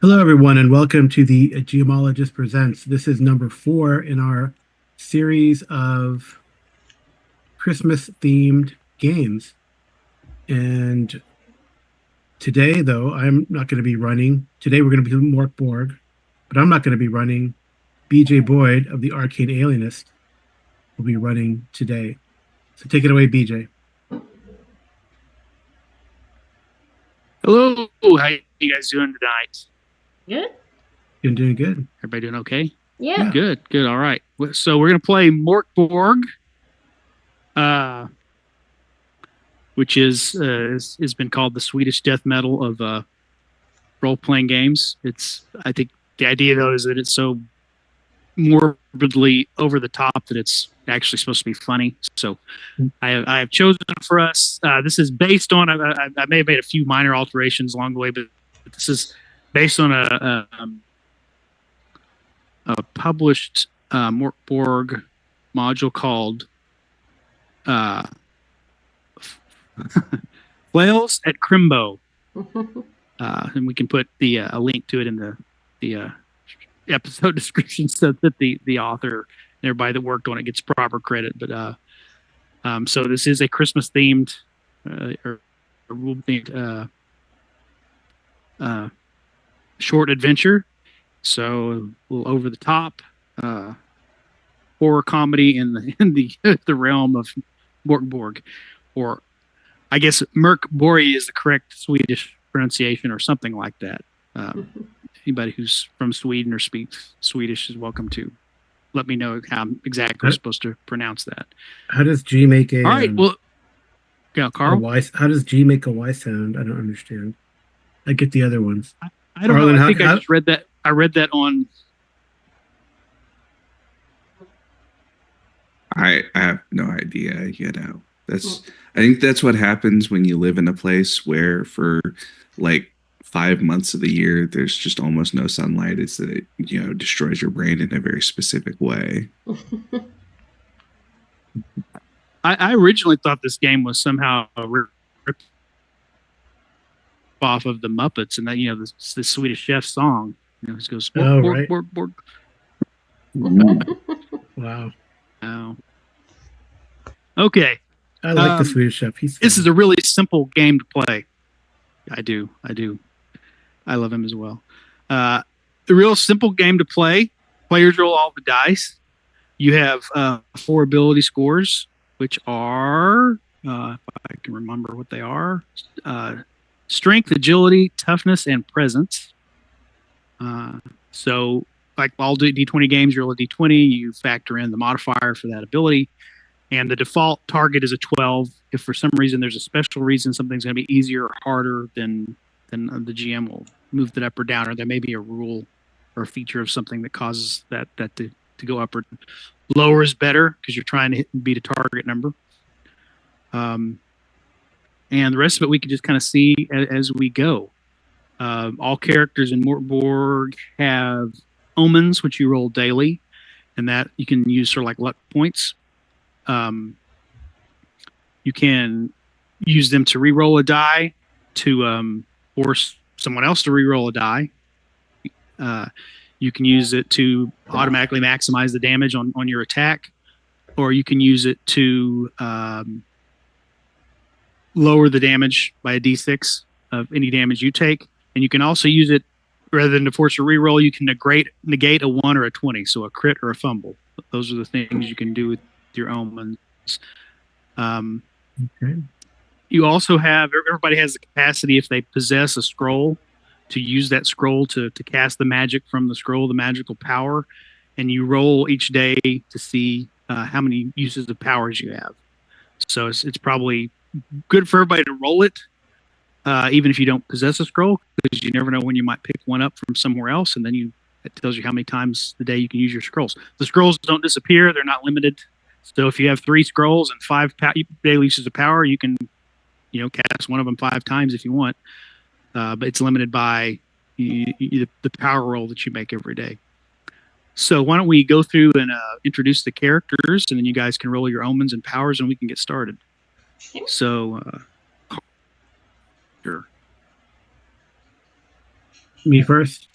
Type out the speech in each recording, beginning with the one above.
Hello, everyone, and welcome to the Geomologist Presents. This is number 4 in our series of Christmas-themed games. And today, though, I'm not going to be running. Today, we're going to be Mork Borg, but I'm not going to be running. BJ Boyd of the Arcane Alienist will be running today. So take it away, BJ. Hello, how you guys doing tonight? Good. You're doing good. Everybody doing okay? Yeah. Good. All right. So we're gonna play Mork Borg, which has been called the Swedish death metal of role-playing games. I think the idea though is that it's so morbidly over the top that it's actually supposed to be funny. So I have chosen for us. This is based on. I may have made a few minor alterations along the way, but this is based on a published Mork Borg module called Flails at Crimbo. And we can put a link to it in the episode description so that the author and everybody that worked on it gets proper credit. But so this is a Christmas themed or rule themed short adventure. So a little over the top horror comedy in the realm of Mork Borg, or I guess MÖRK BORG is the correct Swedish pronunciation, or something like that. Anybody who's from Sweden or speaks Swedish is welcome to let me know how exactly we're supposed to pronounce that. How does G make a? All right, well, yeah, Carl. How does G make a Y sound? I don't understand. I get the other ones. I don't know. I think I just read that. I read that on. I have no idea. I think that's what happens when you live in a place where for like 5 months of the year there's just almost no sunlight. It's that it destroys your brain in a very specific way. I originally thought this game was somehow a rip off of the Muppets, and that the Swedish Chef song. It goes Borg, Borg, Borg. Wow. Oh. Okay. I like the Swedish Chef. This is a really simple game to play. I do. I love him as well. A real simple game to play. Players roll all the dice. You have 4 ability scores, which are, if I can remember what they are, strength, agility, toughness, and presence. So, like all D20 games, you roll a D20, you factor in the modifier for that ability, and the default target is a 12. If for some reason there's a special reason something's going to be easier or harder, then the GM will move that up or down, or there may be a rule or a feature of something that causes that to go up or lower is better because you're trying to beat a target number. And the rest of it we can just kind of see as we go. All characters in Mork Borg have omens, which you roll daily, and that you can use sort of like luck points. You can use them to re-roll a die, to force someone else to re-roll a die. You can use it to automatically maximize the damage on your attack, or you can use it to lower the damage by a d6 of any damage you take. And you can also use it, rather than to force a reroll, you can negate a 1 or a 20, so a crit or a fumble. Those are the things you can do with your omens. Okay. You also have, everybody has the capacity, if they possess a scroll, to use that scroll to cast the magic from the scroll, the magical power, and you roll each day to see how many uses of powers you have. So it's probably good for everybody to roll it, even if you don't possess a scroll, because you never know when you might pick one up from somewhere else, and then it tells you how many times a day you can use your scrolls. The scrolls don't disappear; they're not limited. So if you have 3 scrolls and 5 daily uses of power, you can, cast one of them 5 times if you want. But it's limited by the power roll that you make every day. So why don't we go through and introduce the characters, and then you guys can roll your omens and powers, and we can get started. So, sure. Me first?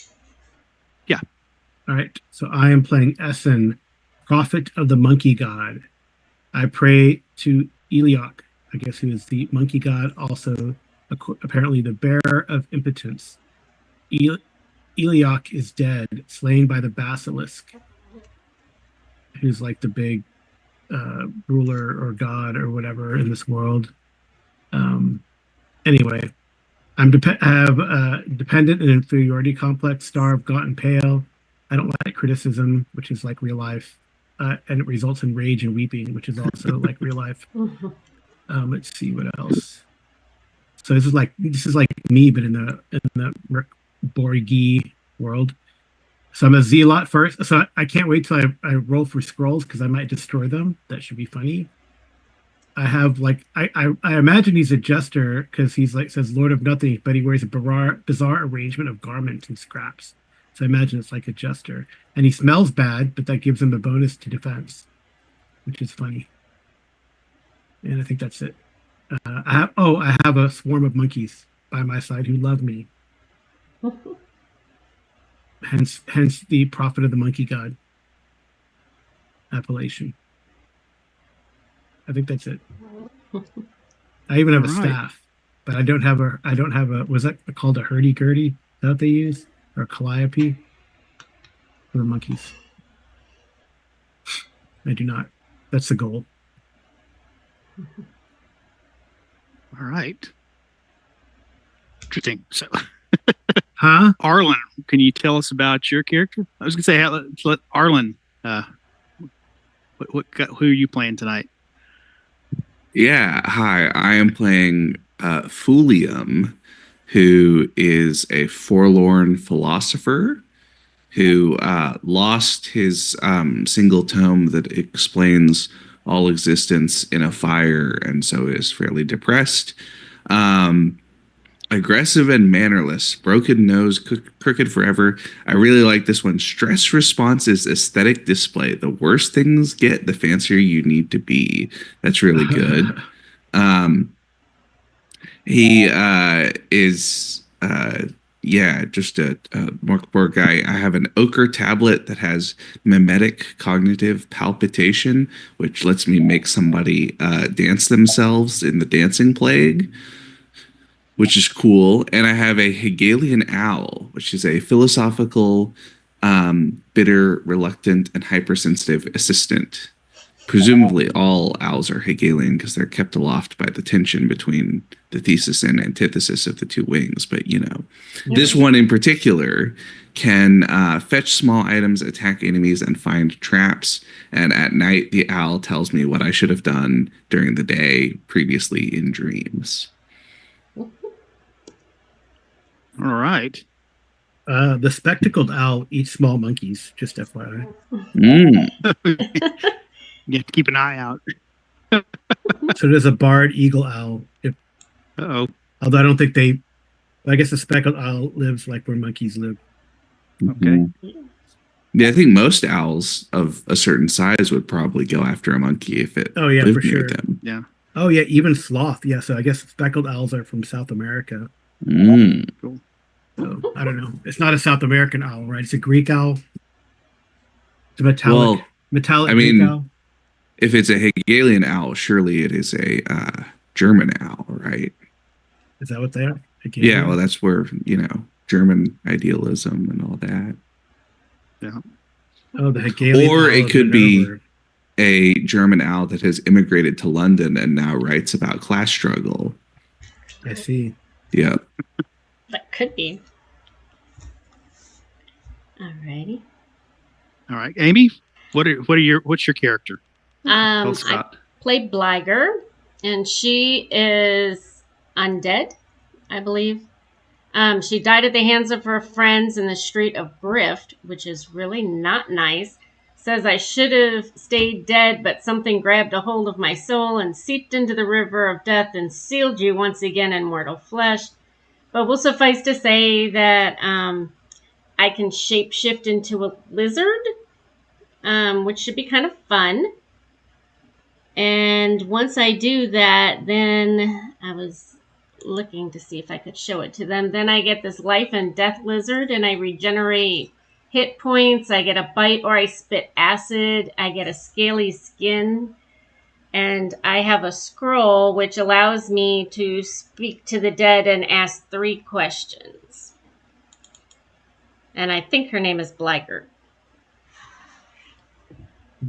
All right. So I am playing Essen, prophet of the monkey god. I pray to Eliok, I guess, who is the monkey god, also apparently the bearer of impotence. Eliok is dead, slain by the basilisk, who's like the big ruler or god or whatever in this world. Anyway, I have a dependent and inferiority complex, starved, gaunt, and pale. I don't like criticism, which is like real life, and it results in rage and weeping, which is also like real life. Let's see what else. So this is like me, but in the Mork Borg world. So I'm a zealot first. So I can't wait till I roll for scrolls because I might destroy them. That should be funny. I have like I imagine he's a jester because he's like says Lord of Nothing, but he wears a bizarre arrangement of garments and scraps. So I imagine it's like a jester, and he smells bad, but that gives him a bonus to defense, which is funny. And I think that's it. I have a swarm of monkeys by my side who love me. hence the prophet of the monkey god appellation. I think that's it. I even have a staff, but I don't have a was that called a hurdy-gurdy? Is that what they use? Or a calliope for the monkeys? I do not. That's the goal. All right. Interesting. So, huh? Arlen, can you tell us about your character? I was gonna say, let's let Arlen. Who are you playing tonight? Yeah, hi. I am playing Fulium, who is a forlorn philosopher who lost his single tome that explains all existence in a fire, and so is fairly depressed. Aggressive and mannerless, broken nose, crooked forever. I really like this one. Stress response is aesthetic display. The worse things get, the fancier you need to be. That's really good. He is just a Mork Borg guy. I have an ochre tablet that has mimetic cognitive palpitation, which lets me make somebody dance themselves in the dancing plague, which is cool. And I have a Hegelian owl, which is a philosophical, bitter, reluctant, and hypersensitive assistant. Presumably all owls are Hegelian because they're kept aloft by the tension between the thesis and antithesis of the two wings. But, this one in particular can fetch small items, attack enemies, and find traps. And at night, the owl tells me what I should have done during the day previously in dreams. All right. The spectacled owl eats small monkeys, just FYI. You have to keep an eye out. So there's a barred eagle owl. Uh-oh. Although I don't think I guess the speckled owl lives like where monkeys live. Okay. Yeah, I think most owls of a certain size would probably go after a monkey if it lived for near sure. them. Yeah. Oh yeah, even sloth. Yeah, so I guess speckled owls are from South America. Cool. So I don't know. It's not a South American owl, right? It's a Greek owl. It's a metallic Greek owl. If it's a Hegelian owl, surely it is a German owl, right? Is that what they are? Hegelian? Yeah, well, that's where, German idealism and all that. Yeah. Oh, the Hegelian or owl it of could be Minerva. a German owl that has immigrated to London and now writes about class struggle. I see. Yeah. That could be. Alrighty. All right, Amy, what's your character? I play Bliger, and she is undead, I believe. She died at the hands of her friends in the street of Grift, which is really not nice. Says I should have stayed dead, but something grabbed a hold of my soul and seeped into the river of death and sealed you once again in mortal flesh. But will suffice to say that I can shapeshift into a lizard, which should be kind of fun. And once I do that, then I was looking to see if I could show it to them. Then I get this life and death lizard, and I regenerate hit points, I get a bite or I spit acid, I get a scaly skin, and I have a scroll which allows me to speak to the dead and ask 3 questions. And I think her name is Bliger.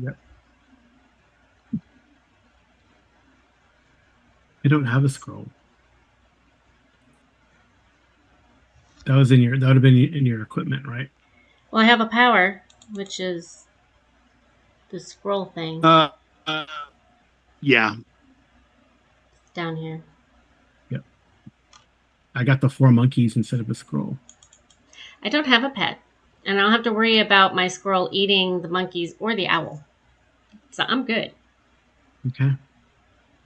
Yep. I don't have a scroll. That would have been in your equipment, right? Well, I have a power, which is the scroll thing. Yeah. It's down here. Yep. I got the 4 monkeys instead of a scroll. I don't have a pet, and I don't have to worry about my squirrel eating the monkeys or the owl. So I'm good. Okay.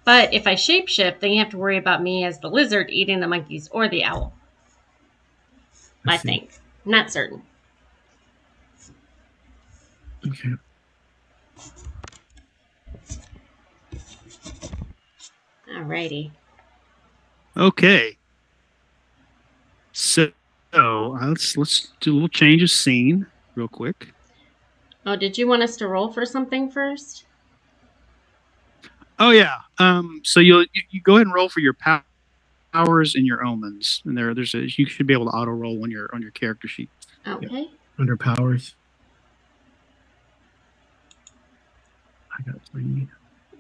But if I shapeshift, then you have to worry about me as the lizard eating the monkeys or the owl. I think. Not certain. Okay. Alrighty. Okay. So let's do a little change of scene real quick. Oh, did you want us to roll for something first? Oh yeah. So you go ahead and roll for your powers and your omens, and you should be able to auto roll on your character sheet. Okay. Yep. Under powers. I got 3.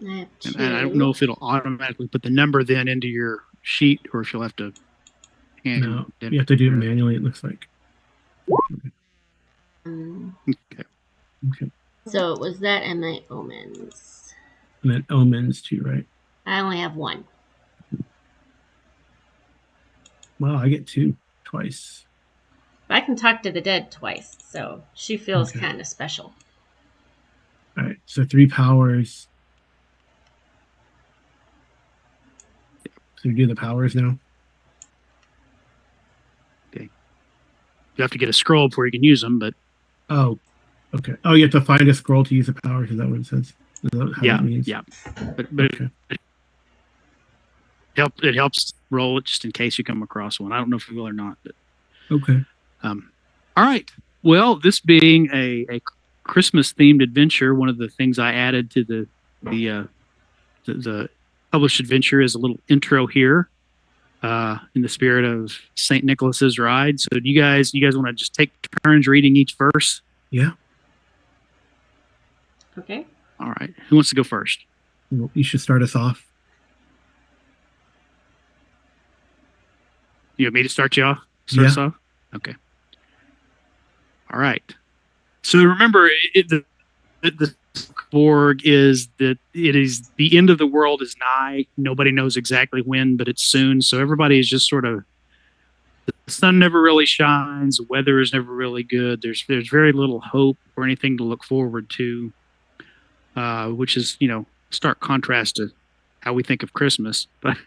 I have 2. And I don't know if it'll automatically put the number then into your sheet, or if you'll have to. No, you have to do it manually. It looks like. Okay. Okay. So it was that and my omens. And then omens too, right? I only have 1. Wow, I get 2 twice. I can talk to the dead twice, so she feels kind of special. All right, so 3 powers. So we do the powers now. Okay. You have to get a scroll before you can use them, but. Oh, okay. Oh, you have to find a scroll to use the powers. Is that what it says? Is that how it means? Yeah. But okay. It helps roll it just in case you come across one. I don't know if you will or not, but. Okay. All right. Well, this being a Christmas themed adventure, one of the things I added to the published adventure is a little intro here, in the spirit of St. Nicholas's Ride. So do you guys want to just take turns reading each verse? Yeah. Okay. All right. Who wants to go first? Well, you should start us off. You want me to start you off? Us off? Okay. All right. So remember, the Borg is that it is the end of the world is nigh. Nobody knows exactly when, but it's soon. So everybody is just sort of, the sun never really shines. The weather is never really good. There's very little hope or anything to look forward to, which is, stark contrast to how we think of Christmas. But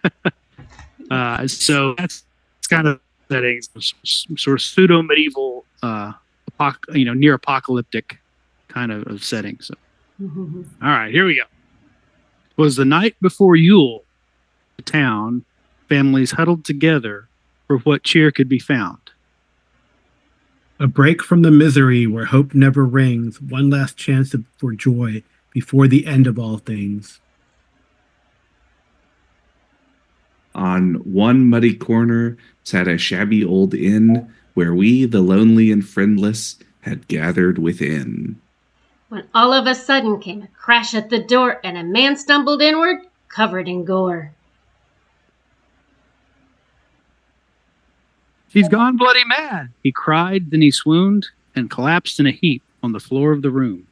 so that's kind of settings, sort of pseudo medieval, near apocalyptic kind of setting. So, all right, here we go. It was the night before Yule. The town families huddled together for what cheer could be found. A break from the misery where hope never rings. One last chance for joy before the end of all things. On one muddy corner sat a shabby old inn where we, the lonely and friendless, had gathered within. When all of a sudden came a crash at the door and a man stumbled inward, covered in gore. "She's gone bloody mad," he cried, then he swooned and collapsed in a heap on the floor of the room.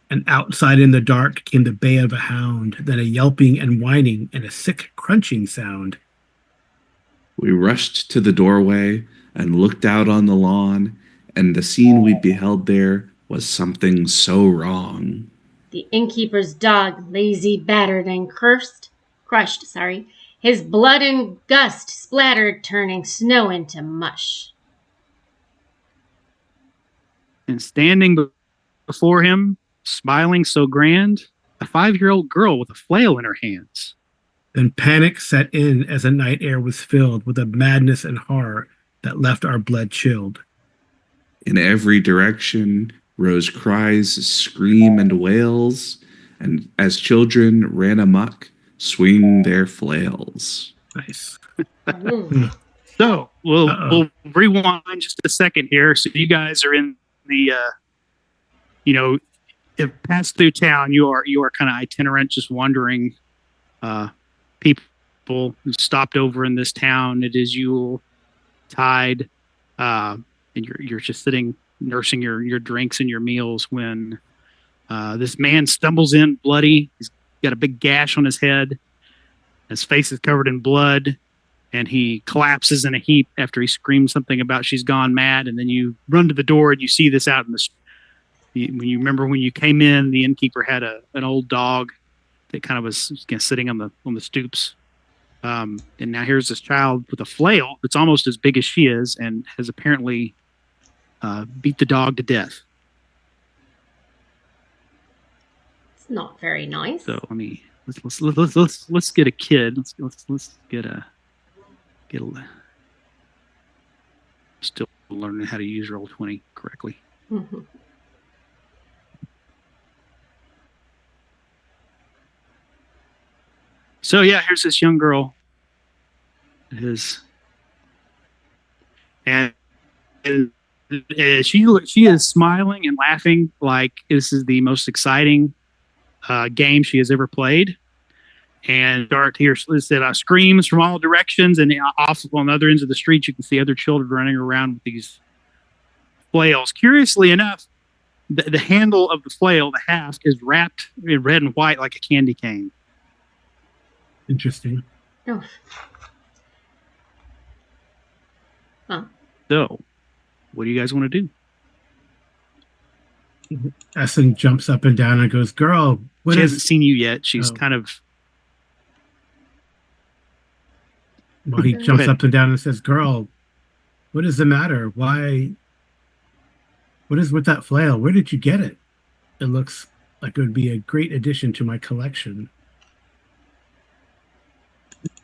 And outside in the dark came the bay of a hound, then a yelping and whining and a sick crunching sound. We rushed to the doorway and looked out on the lawn, and the scene we beheld there was something so wrong. The innkeeper's dog, lazy, battered, and crushed, his blood and gust splattered, turning snow into mush. And standing before him, smiling so grand, a 5-year-old girl with a flail in her hands. Then panic set in as the night air was filled with a madness and horror that left our blood chilled. In every direction rose cries, scream, and wails, and as children ran amok, swinging their flails. Nice. So we'll Uh-oh. rewind just a second here. So you guys are in the if passed through town, you are kind of itinerant, just wandering. People who stopped over in this town. It is Yule tide, and you're just sitting nursing your drinks and your meals when this man stumbles in, bloody. He's got a big gash on his head. His face is covered in blood, and he collapses in a heap after he screams something about she's gone mad. And then you run to the door and you see this out in the. When you remember when you came in, the innkeeper had an old dog that kind of was sitting on the stoops. And now here's this child with a flail that's almost as big as she is, and has apparently beat the dog to death. It's not very nice. So let's get a kid. Let's get a still learning how to use Roll20 correctly. Mm-hmm. So yeah, here's this young girl. And she is smiling and laughing like this is the most exciting game she has ever played. And start to hear screams from all directions, and off on the other ends of the street, you can see other children running around with these flails. Curiously enough, the handle of the flail, the haft, is wrapped in red and white like a candy cane. Interesting. Oh. Huh. So, what do you guys want to do? Essen jumps up and down and goes, "Girl, she hasn't seen you yet. She's kind of." Well, he jumps up and down and says, "Girl, what is the matter? Why? What is with that flail? Where did you get it? It looks like it would be a great addition to my collection."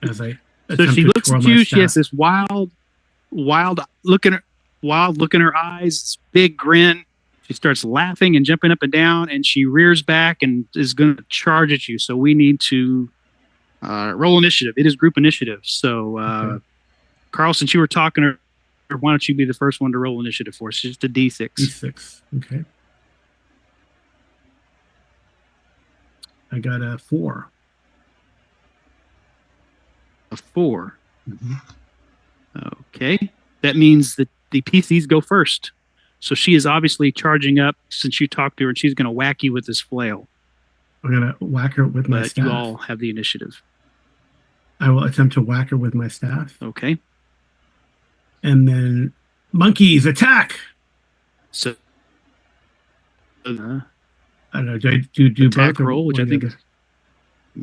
As I so she looks at you. She has this wild look in her eyes, this big grin. She starts laughing and jumping up and down, and she rears back and is going to charge at you. So we need to roll initiative. It is group initiative. So, okay. Carl, since you were talking to her, why don't you be the first one to roll initiative for us? It's just a D6. D6. Okay. I got a 4. A 4. Mm-hmm. Okay. That means that the PCs go first. So she is obviously charging up since you talked to her, and she's going to whack you with this flail. I'm going to whack her with my staff. You all have the initiative. I will attempt to whack her with my staff. Okay. And then monkeys attack. So I don't know. Do I do attack both roll, which I think is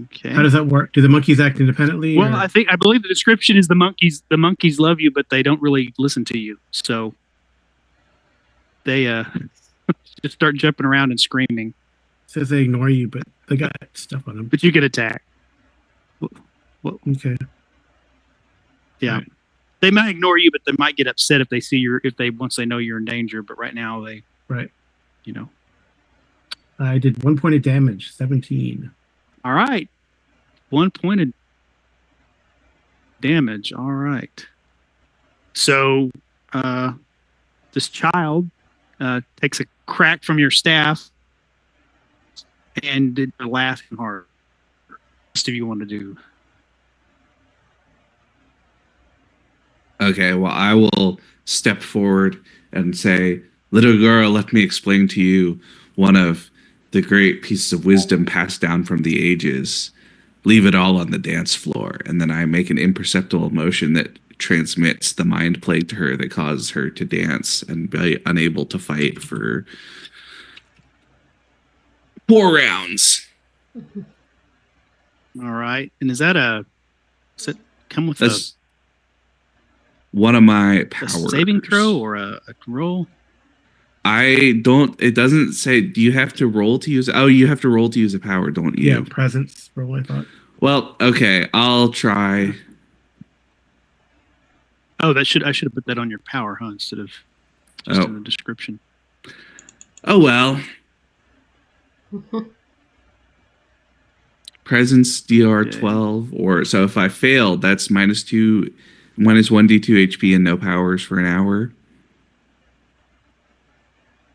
okay. How does that work? Do the monkeys act independently? Well, I believe the description is the monkeys love you, but they don't really listen to you. So they just start jumping around and screaming. It says they ignore you, but they got stuff on them. But you get attacked. Well, okay. Yeah. Right. They might ignore you, but they might get upset if they see once they know you're in danger. But right now they, right. You know. I did 1 point of damage, 17. All right. 1 point of damage. All right. So this child takes a crack from your staff and they're laughing hard. What do you want to do? Okay, well, I will step forward and say, "Little girl, let me explain to you one of the great pieces of wisdom passed down from the ages. Leave it all on the dance floor." And then I make an imperceptible motion that transmits the mind plague to her that causes her to dance and be unable to fight for 4 rounds. All right. And does it come with That's one of my powers. A saving throw or a roll? It doesn't say, do you have to roll to use? Oh, you have to roll to use a power, don't you? Yeah, presence roll, I thought. Well, okay, I'll try. Oh, I should have put that on your power, huh? Instead of. just in the description. Oh well. Presence DR 12, or so if I failed, that's minus 1d2 HP and no powers for an hour.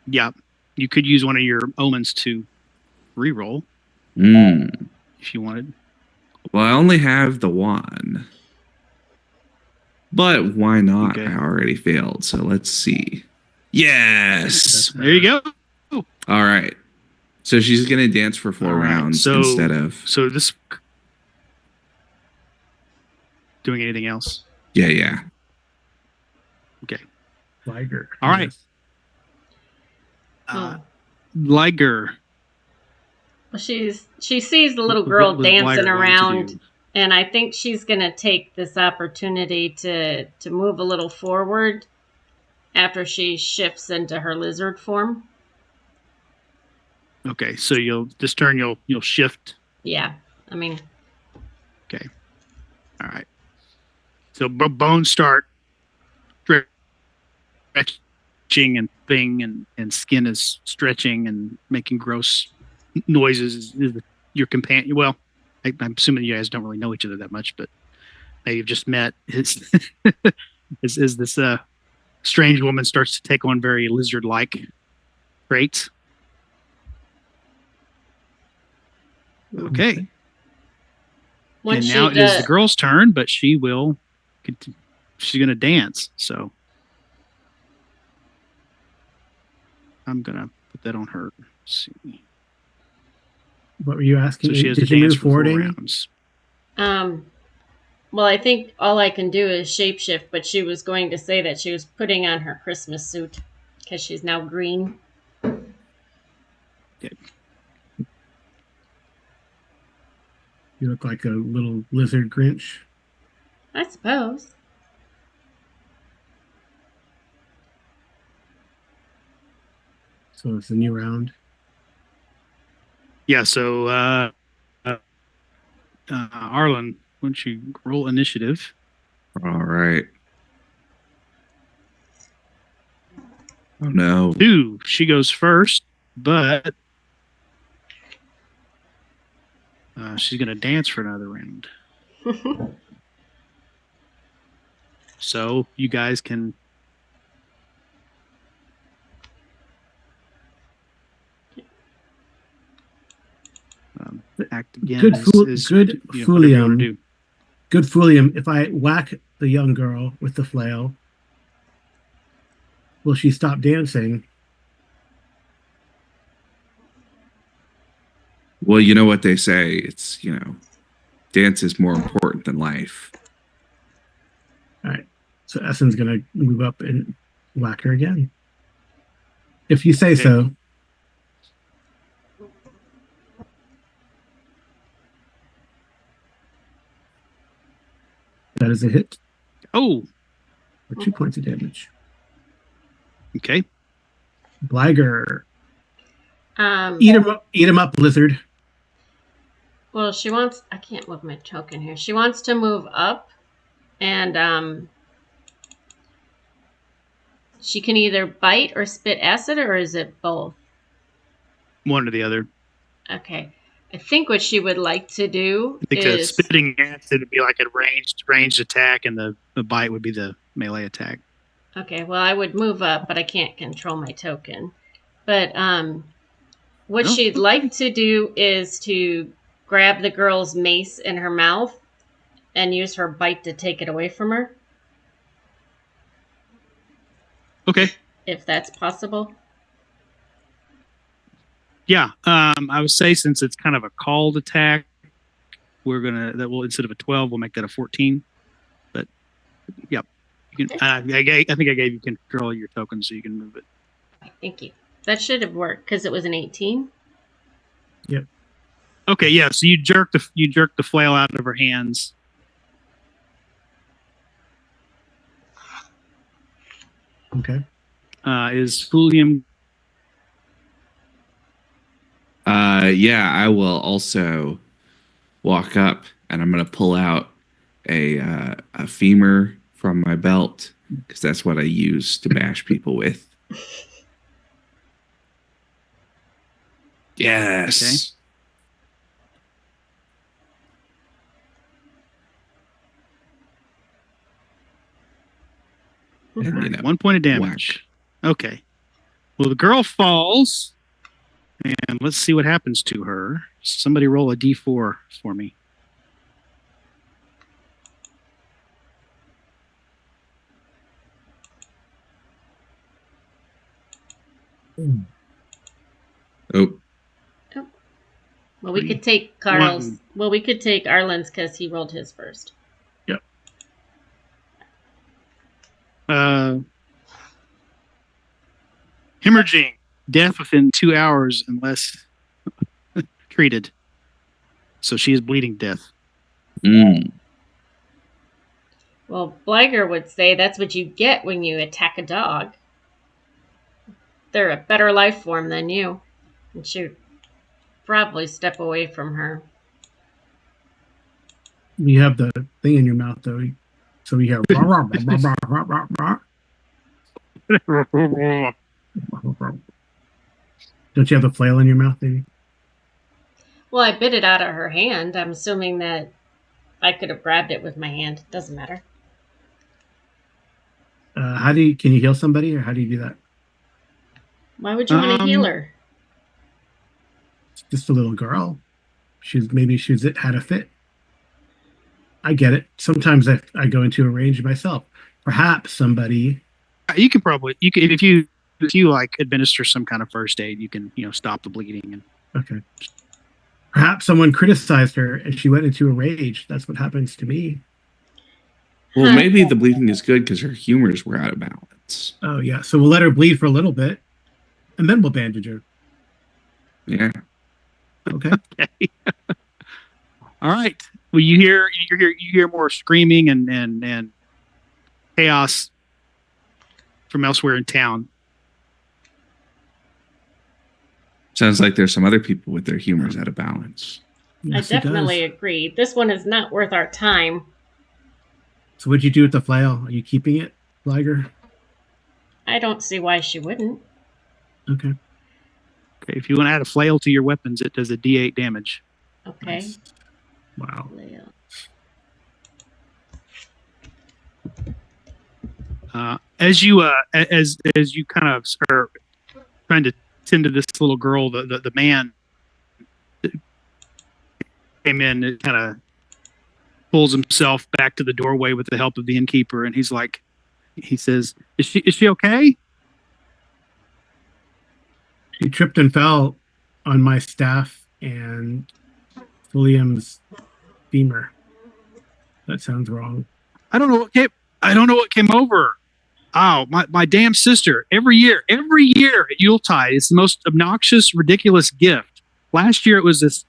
Yeah, you could use one of your omens to reroll if you wanted. Well, I only have the one, but why not? Okay. I already failed, so let's see. Yes, there you go. All right. So she's gonna dance for 4 rounds instead of. So this doing anything else? Yeah. Okay. Liger. All right. Liger. Well, she sees the little girl dancing around, and I think she's gonna take this opportunity to move a little forward after she shifts into her lizard form. Okay, so this turn you'll shift. Yeah, I mean. Okay. All right. So bones start stretching and thing, and skin is stretching and making gross noises. Is your companion? Well, I'm assuming you guys don't really know each other that much, but you've just met. Is this strange woman starts to take on very lizard-like traits? Okay. And now it is the girl's turn, but she's going to dance. So I'm going to put that on her. Let's see. What were you asking? So she has Did to you dance move for 4 forward? rounds. Well, I think all I can do is shapeshift, but she was going to say that she was putting on her Christmas suit because she's now green. Okay. You look like a little lizard Grinch. I suppose. So it's a new round. Yeah, so Arlen, why don't you roll initiative? All right. Oh no. 2. She goes first, but she's going to dance for another round. So you guys can act again. Good Fulium. Good Fulium. If I whack the young girl with the flail, will she stop dancing? Well, you know what they say. It's, dance is more important than life. All right. So Essen's going to move up and whack her again. If you say so. That is a hit. Oh. For 2 points of damage. Okay. Bliger. Eat him up, lizard. Well, she wants... I can't move my token here. She wants to move up, and she can either bite or spit acid, or is it both? One or the other. Okay. I think what she would like to do I think the spitting acid would be like a ranged attack, and the bite would be the melee attack. Okay, well, I would move up, but I can't control my token. But what she'd like to do is to grab the girl's mace in her mouth and use her bite to take it away from her. Okay. If that's possible. Yeah, I would say since it's kind of a called attack, instead of a 12, we'll make that a 14. But yeah, you can, I think I gave you control of your token, so you can move it. Thank you. That should have worked because it was an 18. Yep. Okay, yeah. So you jerk the flail out of her hands. Okay. Is Fulium? Yeah, I will also walk up and I'm gonna pull out a femur from my belt because that's what I use to bash people with. Yes. Okay. And, you know, 1 point of damage. Okay. Well, the girl falls, and let's see what happens to her. Somebody roll a d4 for me. Oh, Well, we could take Carl's. One. Well, we could take Arlen's because he rolled his first. Yep. Hemorrhaging. Death within 2 hours unless treated. So she is bleeding death. Well, Blagger would say that's what you get when you attack a dog. They're a better life form than you. And she'd probably step away from her. You have the thing in your mouth, though. So you have. Rah, rah, rah, rah, rah, rah, rah. Don't you have the flail in your mouth, maybe? Well, I bit it out of her hand. I'm assuming that I could have grabbed it with my hand. Doesn't matter. Can you heal somebody, or how do you do that? Why would you want to heal her? It's just a little girl. Maybe she had a fit. I get it. Sometimes I go into a range myself. Perhaps somebody. You can if you like administer some kind of first aid, you can stop the bleeding and. Okay. Perhaps someone criticized her and she went into a rage. That's what happens to me. Well, maybe the bleeding is good because her humors were out of balance. Oh yeah. So we'll let her bleed for a little bit, and then we'll bandage her. Yeah. Okay. Okay. All right. Well, you hear more screaming and chaos from elsewhere in town. Sounds like there's some other people with their humors out of balance. Yes, I definitely agree. This one is not worth our time. So what'd you do with the flail? Are you keeping it, Liger? I don't see why she wouldn't. Okay. Okay. If you want to add a flail to your weapons, it does a D8 damage. Okay. Nice. Wow. As you kind of are trying to tend to this little girl, the man came in and kind of pulls himself back to the doorway with the help of the innkeeper, and he says, "Is she okay?" She tripped and fell on my staff and William's femur. That sounds wrong. I don't know what came over her. Oh, my damn sister. Every year at Yuletide, it's the most obnoxious, ridiculous gift. Last year it was this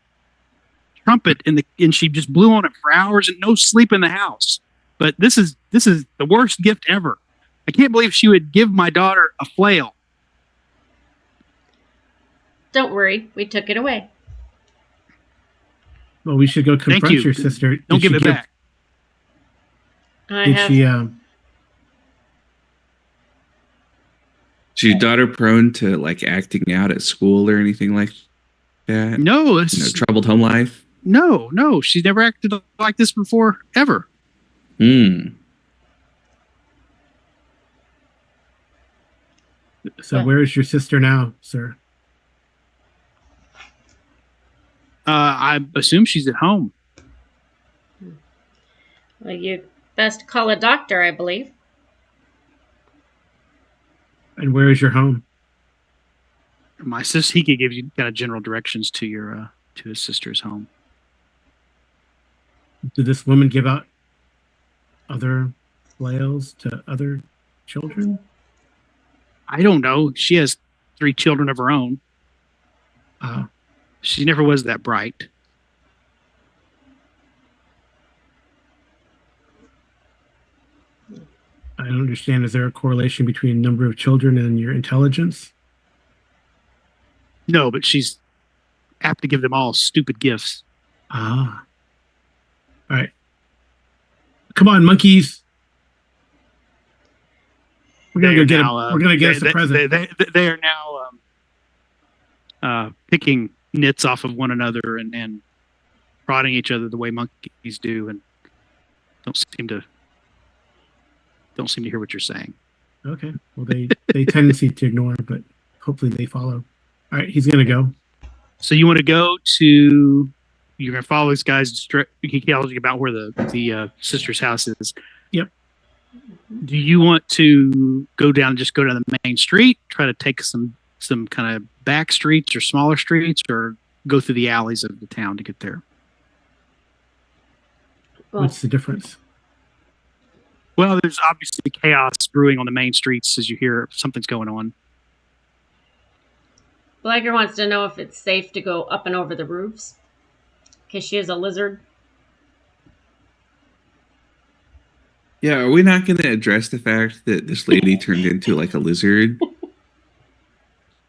trumpet and she just blew on it for hours and no sleep in the house. But this is the worst gift ever. I can't believe she would give my daughter a flail. Don't worry, we took it away. Well, we should go confront you. your sister. Don't give it back. Is your daughter prone to like acting out at school or anything like that? No, troubled home life. No, she's never acted like this before, ever. So where is your sister now, sir? I assume she's at home. Well, you best call a doctor, I believe. And where is your home? My sister, he could give you kind of general directions to your to his sister's home. Did this woman give out other flails to other children? I don't know. She has 3 children of her own. She never was that bright. I don't understand. Is there a correlation between number of children and your intelligence? No, but she's apt to give them all stupid gifts. All right. Come on, monkeys. We're gonna go get now, him. We're gonna get us a present. They are now picking nits off of one another and prodding each other the way monkeys do, and don't seem to hear what you're saying. Okay. Well, they tendency to ignore, but hopefully they follow. All right, he's gonna go. So you want to go to? You're gonna follow this guy's. He tells you about where the sister's house is. Yep. Do you want to go down the main street, try to take some kind of back streets or smaller streets, or go through the alleys of the town to get there? What's the difference? Well, there's obviously chaos brewing on the main streets as you hear something's going on. Blagger wants to know if it's safe to go up and over the roofs because she is a lizard. Yeah, are we not going to address the fact that this lady turned into like a lizard?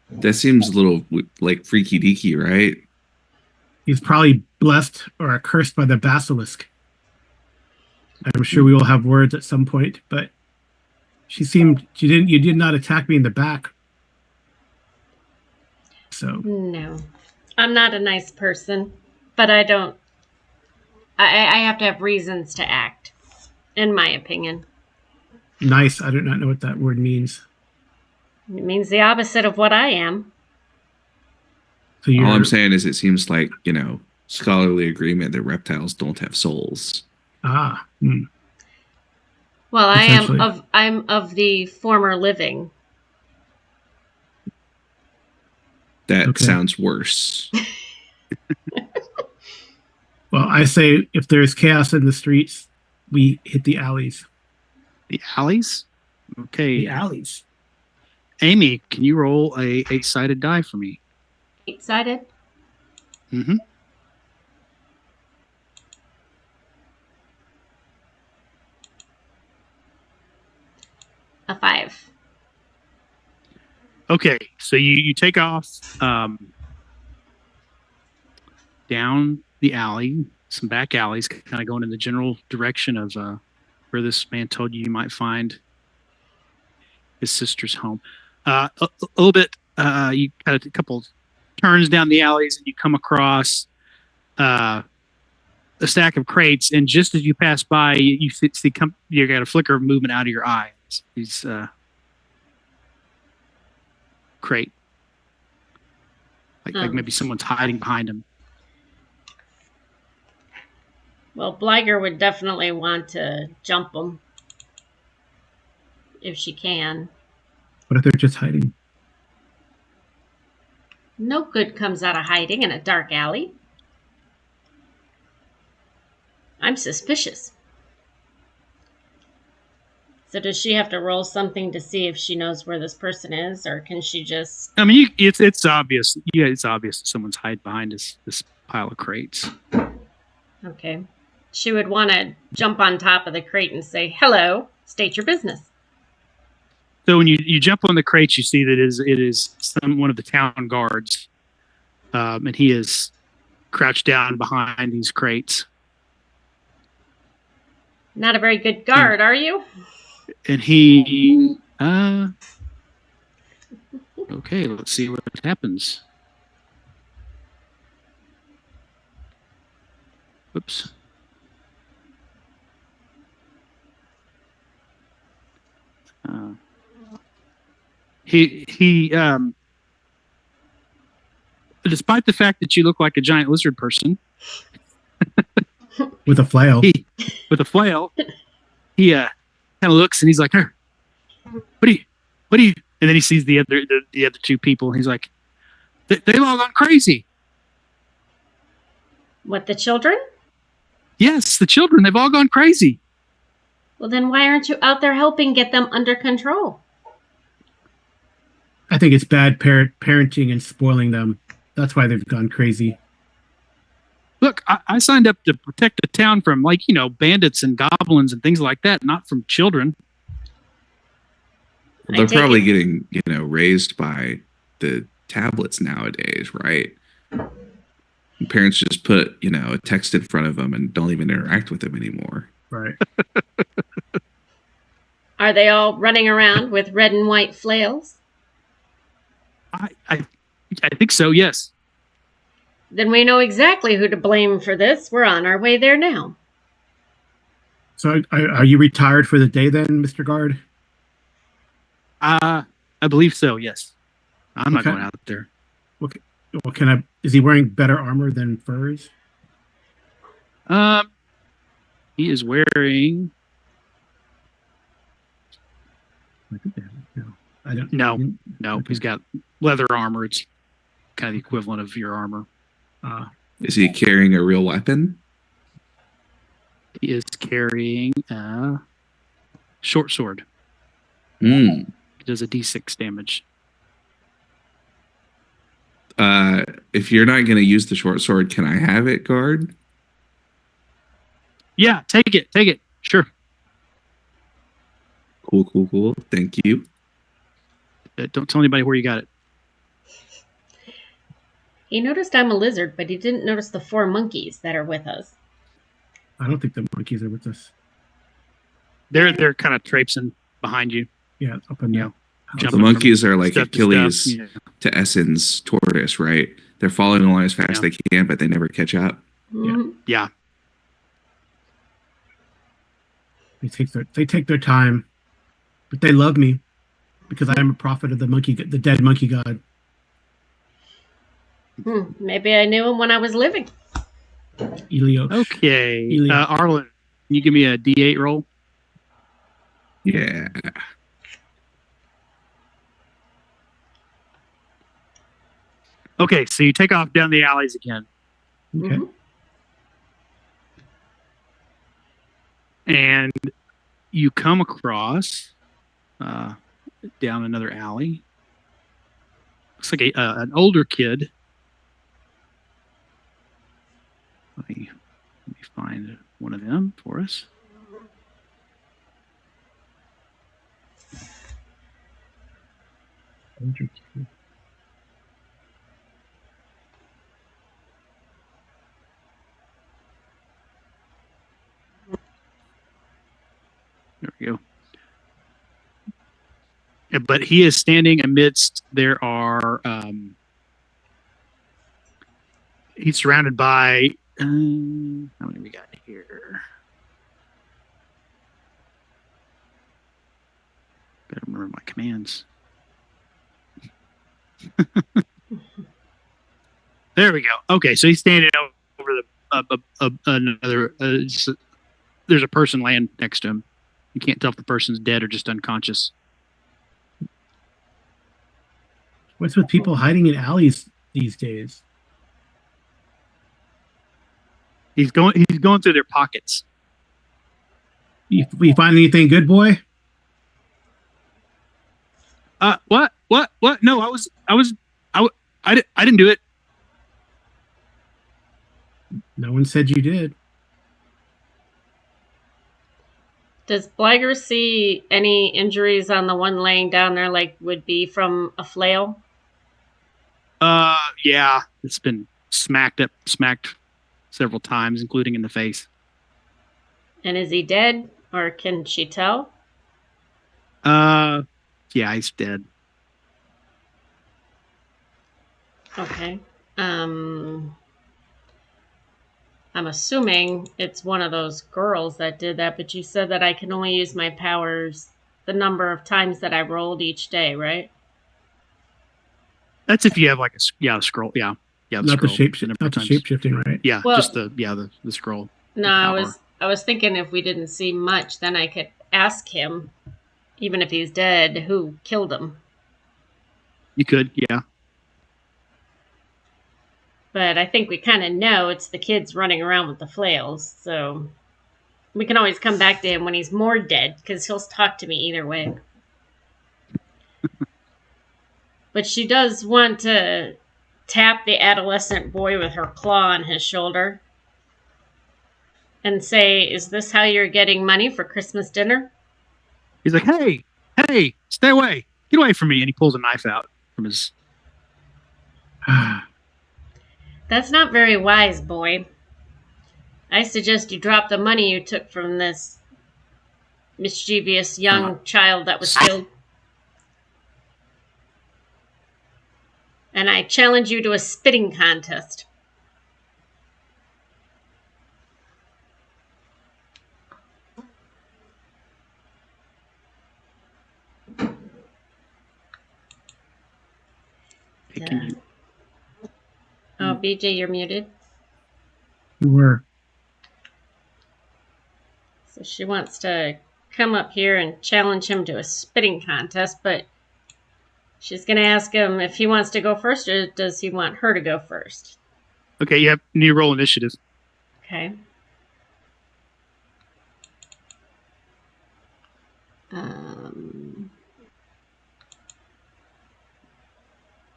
That seems a little like freaky deaky, right? He's probably blessed or cursed by the basilisk. I'm sure we will have words at some point, but you did not attack me in the back. So no, I'm not a nice person, but I have to have reasons to act, in my opinion. Nice. I do not know what that word means. It means the opposite of what I am. So all I'm saying is it seems like, scholarly agreement that reptiles don't have souls. Ah. Well, I'm of the former living. That sounds worse. Well, I say if there's chaos in the streets, we hit the alleys. The alleys? Okay. The alleys. Amy, can you roll a 8-sided die for me? 8-sided? Mm-hmm. A 5. Okay, so you take off down the alley, some back alleys, kind of going in the general direction of where this man told you might find his sister's home. A little bit, you got a couple turns down the alleys, and you come across a stack of crates. And just as you pass by, you got a flicker of movement out of your eyes. These crate, like maybe someone's hiding behind him. Well, Blagger would definitely want to jump them if she can. What if they're just hiding? No good comes out of hiding in a dark alley. I'm suspicious. So does she have to roll something to see if she knows where this person is, or can she just... I mean, it's obvious. Yeah, it's obvious that someone's hiding behind this pile of crates. Okay. She would want to jump on top of the crate and say, "Hello, state your business." So when you jump on the crates, you see that it is one of the town guards, and he is crouched down behind these crates. Not a very good guard, are you? And he, okay, let's see what happens. Whoops. He despite the fact that you look like a giant lizard person with a flail, he kind of looks and he's like, "What are you?" And then he sees the other two people. And he's like, "They've all gone crazy." What, the children? Yes, the children. They've all gone crazy. Well, then why aren't you out there helping get them under control? I think it's bad parenting and spoiling them. That's why they've gone crazy. Look, I signed up to protect the town from, bandits and goblins and things like that, not from children. Well, they're probably getting, raised by the tablets nowadays, right? Parents just put, a text in front of them and don't even interact with them anymore. Right. Are they all running around with red and white flails? I think so, yes. Then we know exactly who to blame for this. We're on our way there now. So are you retired for the day then, Mr. Guard? I believe so, yes. I'm not Okay. going out there. Okay. Well, is he wearing better armor than furs? He is wearing... No, I don't. No, Okay. He's got leather armor. It's kind of the equivalent of your armor. Is he carrying a real weapon? He is carrying a short sword. Hmm. It does a d6 damage. If you're not going to use the short sword, can I have it, guard? Yeah, take it. Sure. Cool. Thank you. Don't tell anybody where you got it. He noticed I'm a lizard, but he didn't notice the 4 monkeys that are with us. I don't think the monkeys are with us. They're kind of traipsing behind you. Yeah, up and down. The monkeys are like Stuff to Achilles stuff, to Essen's tortoise, right? They're following along as fast as they can, but they never catch up. Mm-hmm. Yeah. They take their time, but they love me because I am a prophet of the dead monkey god. Maybe I knew him when I was living. Elios. Okay. Elios. Arlen, can you give me a D8 roll? Yeah. Okay, so you take off down the alleys again. Okay. Mm-hmm. And you come across down another alley. Looks like an older kid. Let me find one of them for us. There we go. But he is standing amidst, there are, he's surrounded by, how many we got here? Better remember my commands. There we go. Okay, so he's standing over another, there's a person laying next to him. You can't tell if the person's dead or just unconscious. What's with people hiding in alleys these days? He's going through their pockets. You find anything good, boy? What? No, I didn't do it. No one said you did. Does Blagger see any injuries on the one laying down there, like would be from a flail? Yeah, it's been smacked several times, including in the face. And is he dead, or can she tell? Yeah, he's dead. Okay. I'm assuming it's one of those girls that did that, but you said that I can only use my powers the number of times that I rolled each day, right? That's if you have like a scroll. Yeah, the Not the scroll. not the shape shifting, right? Yeah, Well, just the scroll. No, I was thinking if we didn't see much, then I could ask him, even if he's dead, who killed him. You could, yeah. But I think we kind of know it's the kids running around with the flails, so we can always come back to him when he's more dead, because he'll talk to me either way. But she does want to tap the adolescent boy with her claw on his shoulder and say, "Is this how you're getting money for Christmas dinner?" He's like, hey, stay away. Get away from me. And he pulls a knife out from his... That's not very wise, boy. I suggest you drop the money you took from this mischievous young child that was killed. And I challenge you to a spitting contest. Can you? Oh, BJ, you're muted. You were. So she wants to come up here and challenge him to a spitting contest, but she's going to ask him if he wants to go first or does he want her to go first? Okay, you have new roll initiative. Okay.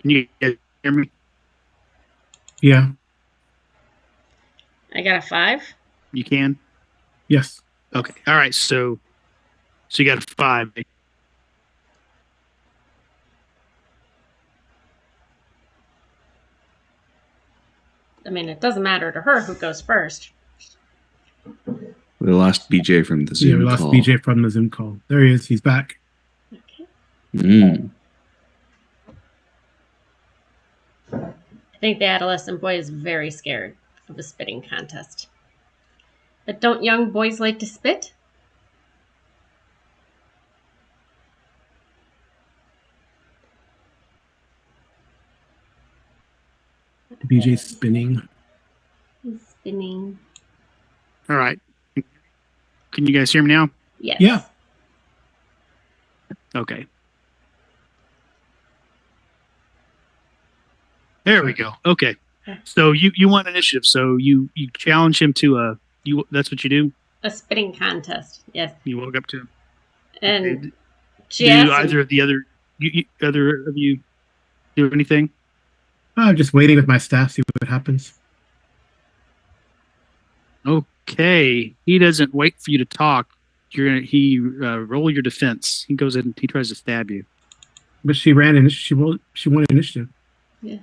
Can you hear me? Yeah. I got a 5. You can? Yes. Okay. All right. So you got a 5. I mean, it doesn't matter to her who goes first. We lost BJ from the Zoom Yeah, we lost call. BJ from the Zoom call. There he is. He's back. Okay. Mm. I think the adolescent boy is very scared of the spitting contest. But don't young boys like to spit? BJ's spinning. He's spinning. All right. Can you guys hear me now? Yes. Yeah. Okay. There we go. Okay. So you want initiative. So you challenge him to that's what you do? A spitting contest. Yes. You walk up to him. And Okay. she Do asked either him, of the other either of you do anything? I'm just waiting with my staff, see what happens. Okay. He doesn't wait for you to talk. He roll your defense. He goes in and he tries to stab you. But she ran and she won initiative. yeah.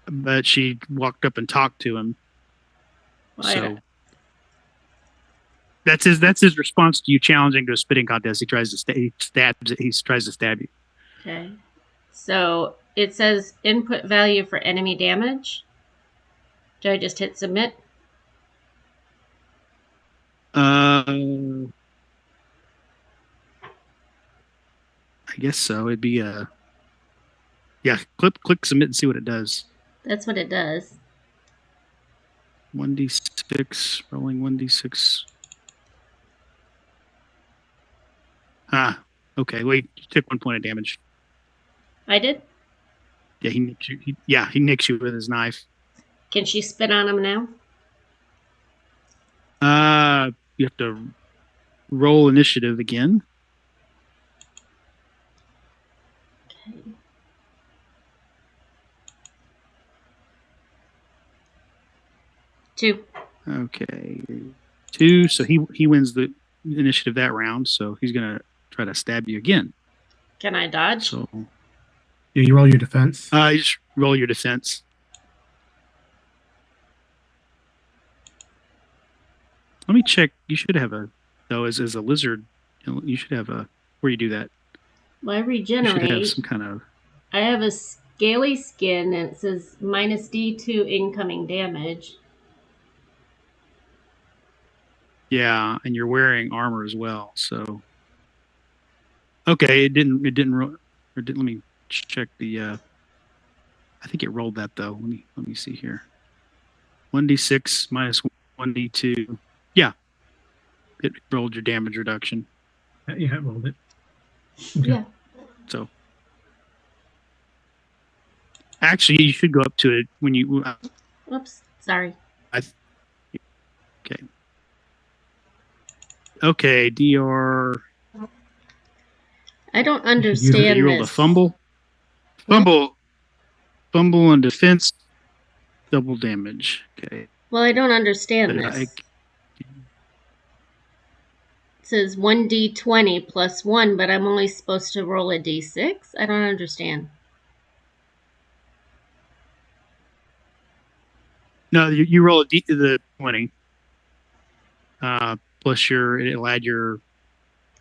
But she walked up and talked to him. Well, So that's his response to you challenging to a spitting contest. He tries to he tries to stab you. okay. So it says input value for enemy damage. Do I just hit submit? I guess so. It'd be click submit and see what it does. That's what it does. 1d6 rolling 1d6. Ah, okay. Wait, you took 1 point of damage. I did? Yeah, he nicks you. He nicks you with his knife. Can she spit on him now? You have to roll initiative again. Okay. Two. Okay. 2. So he wins the initiative that round. So he's gonna try to stab you again. Can I dodge? So Yeah, you roll your defense. you just roll your defense. Let me check. You should have as a lizard, you should have where you do that. Well, I You should regenerate. have some kind of. I have a scaly skin and it says minus D2 incoming damage. Yeah, and you're wearing armor as well. So okay, it didn't let me check the I think it rolled that though. Let me see here. 1d6 minus 1d2. Yeah. It rolled your damage reduction. Yeah, I rolled it. Okay. Yeah. So actually you should go up to it when you Oops. Sorry. okay. Okay, DR. I don't You understand rolled a this. fumble. What? Fumble and defense, double damage. Okay. Well, I don't understand But this. It says 1d20 plus 1, but I'm only supposed to roll a d6? I don't understand. No, you roll the 20. Plus it'll add your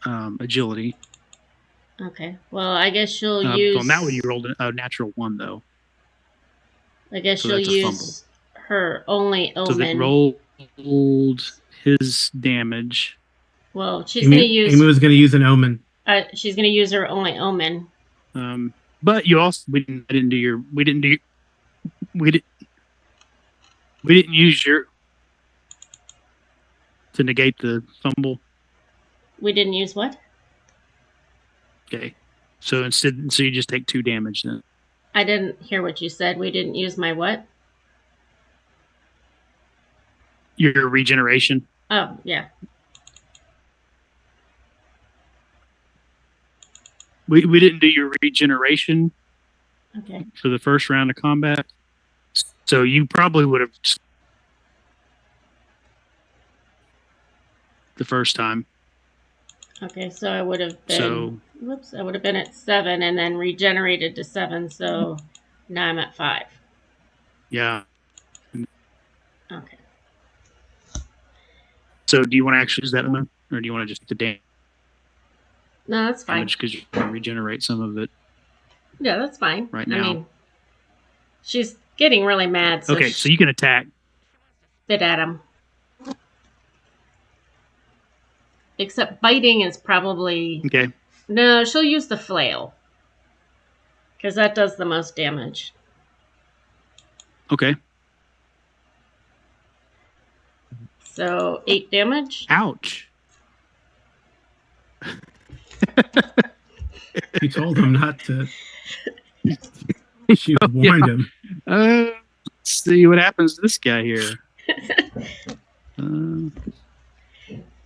agility. Okay. Well, I guess she'll use. On that one, you rolled a natural 1, though. I guess So she'll that's a use her only omen. So they rolled his damage. Well, she's going to use. Amy was going to use an omen. She's going to use her only omen. But you also we didn't use your to negate the fumble. We didn't use what? Okay, so you just take 2 damage then. I didn't hear what you said. We didn't use my what? Your regeneration. Oh, yeah. We didn't do your regeneration. Okay. For the first round of combat. So you probably would have the first time. Okay, so I would have been I would have been at 7 and then regenerated to 7, so now I'm at 5. Yeah. Okay. So do you want to actually use that one, or do you want to just damage? No, that's fine. Because you can regenerate some of it. Yeah, that's fine. Right now. I mean, she's getting really mad. So okay, so you can attack. Spit at him. Except biting is probably... Okay. No, she'll use the flail. Because that does the most damage. Okay. So, 8 damage. Ouch. She told him not to. She warned him. Let's see what happens to this guy here.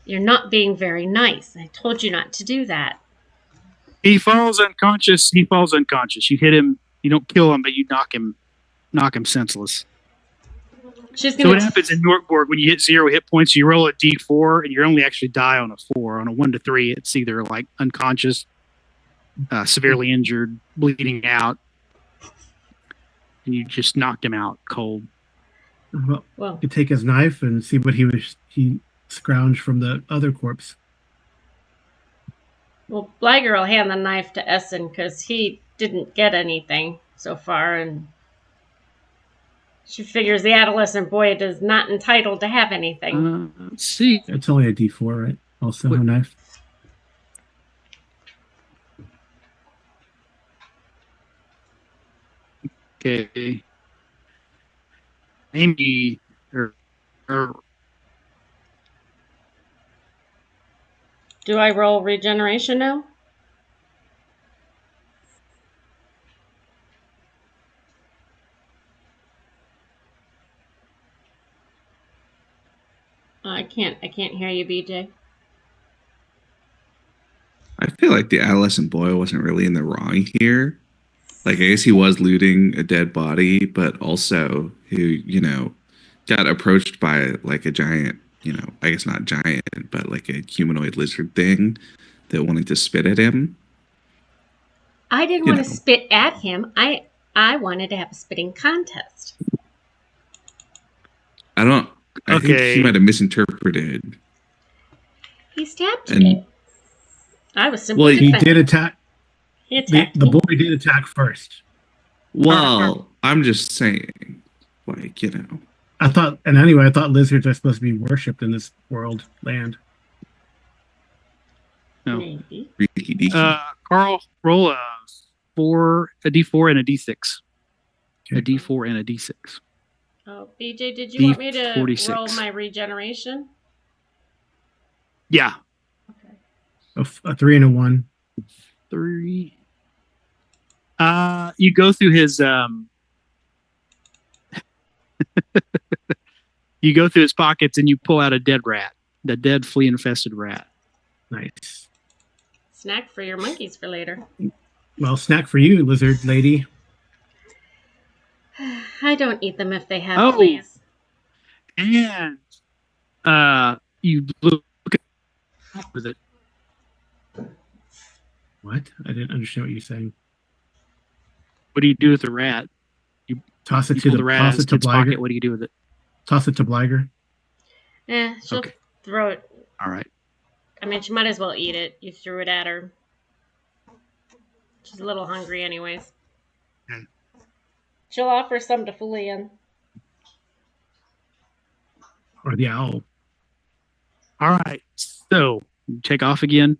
You're not being very nice. I told you not to do that. He falls unconscious. You hit him. You don't kill him, but you knock him senseless. So what happens in Mork Borg when you hit 0 hit points? You roll a d4, and you only actually die on a 4. On a 1 to 3, it's either like unconscious, severely injured, bleeding out, and you just knocked him out cold. Well, you could take his knife and see what he scrounged from the other corpse. Well, Blagger will hand the knife to Essen because he didn't get anything so far, and she figures the adolescent boy is not entitled to have anything. Let's see. It's only a D4, right? Also a knife. Okay. Amy, Do I roll regeneration now? I can't hear you, BJ. I feel like the adolescent boy wasn't really in the wrong here. Like, I guess he was looting a dead body, but also who, got approached by like a giant, I guess not giant, but like a humanoid lizard thing that wanted to spit at him. I didn't want to spit at him. I wanted to have a spitting contest. I think he might have misinterpreted. He stabbed me. I was simply he did attack. He attacked the boy did attack first. Well, I'm just saying, like, I thought lizards are supposed to be worshipped in this land. No. Maybe. Carl, roll a D4 and a D6. Okay. A D4 and a D6. Oh, BJ, did you want me to 46. roll my regeneration? Yeah. Okay. A 3 and a 1. 3. You go through his you go through his pockets and you pull out a dead rat, the dead flea infested rat. Nice. Snack for your monkeys for later. Well, snack for you, lizard lady. I don't eat them if they have fleas. And you look with it. What? I didn't understand what you're saying. What do you do with the rat? You toss it to the rat toss it to Blagger. What do you do with it? Toss it to Blagger. She'll throw it. All right. I mean, she might as well eat it. You threw it at her. She's a little hungry anyways. Okay. She'll offer some to Fulian. Or the owl. All right. So take off again.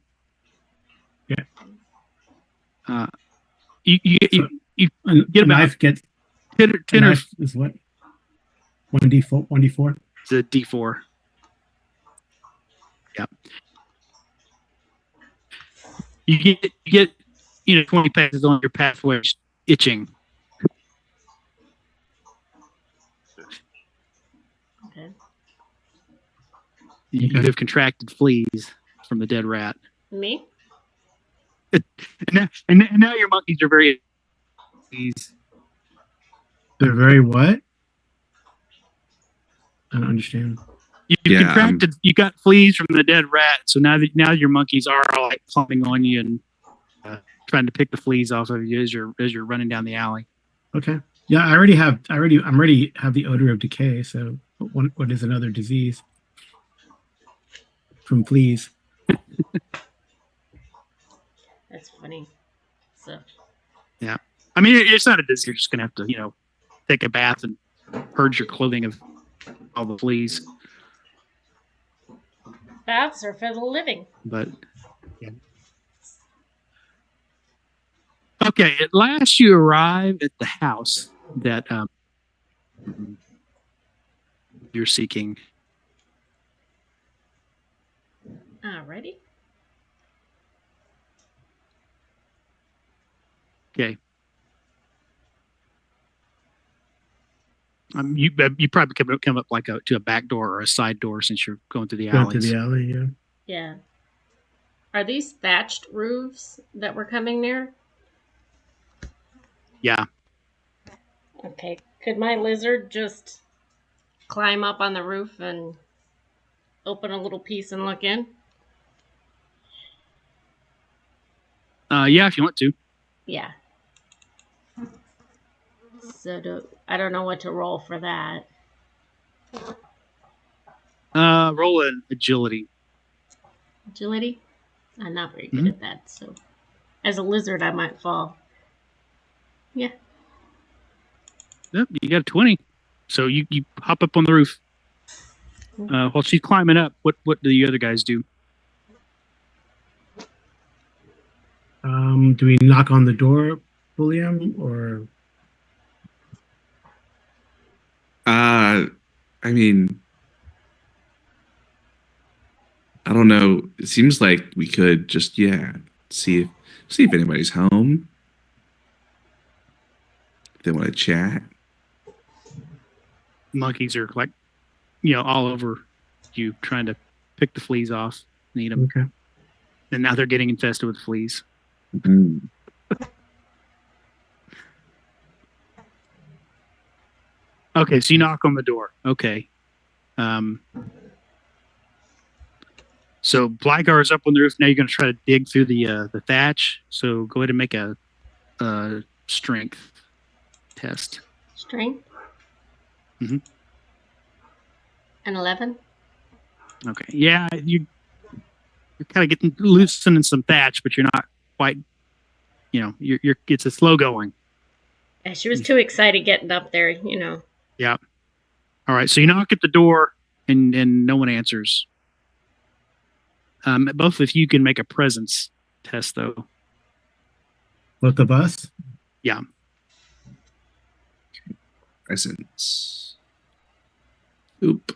Yeah. You And get a knife gets 10 or knife is what? 1d4. 1d4. It's a D4. Yeah. You get 20 passes on your pathway itching. Okay. You have contracted fleas from the dead rat. Me? And now your monkeys are very fleas. They're very what? I don't understand. You contracted. You got fleas from the dead rat, so now your monkeys are like climbing on you and trying to pick the fleas off of you as you're running down the alley. Okay. Yeah, I already have the odor of decay. So what is another disease from fleas? That's funny. So. Yeah, I mean it's not a disease. You're just gonna have to take a bath and purge your clothing of all the fleas. Baths are for the living. But yeah. Okay, at last you arrive at the house that you're seeking. Alrighty. Okay. You probably come up like to a back door or a side door since you're going through the alleys. Going through the alley, yeah. Yeah. Are these thatched roofs that we're coming near? Yeah. Okay. Could my lizard just climb up on the roof and open a little piece and look in? Yeah, if you want to. Yeah. So I don't know what to roll for that. Roll an agility. Agility? I'm not very good at that, so as a lizard I might fall. Yeah. Yep, you got a 20. So you hop up on the roof. While she's climbing up, what do the other guys do? Do we knock on the door, William, or? I mean, I don't know. It seems like we could just see if anybody's home. If they want to chat. Monkeys are like, all over you trying to pick the fleas off and eat them. Okay. And now they're getting infested with fleas. Mm-hmm. Okay, so you knock on the door. Okay. So Blygar is up on the roof. Now you're going to try to dig through the thatch. So go ahead and make a strength test. Strength? Mm-hmm. An 11? Okay. Yeah, you're kind of getting loosening some thatch, but you're not quite. You're it's a slow going. Yeah, she was too excited getting up there, Yeah. All right. So you knock at the door, and no one answers. Both of you can make a presence test, though. Both of us? Yeah. Presence. Oop.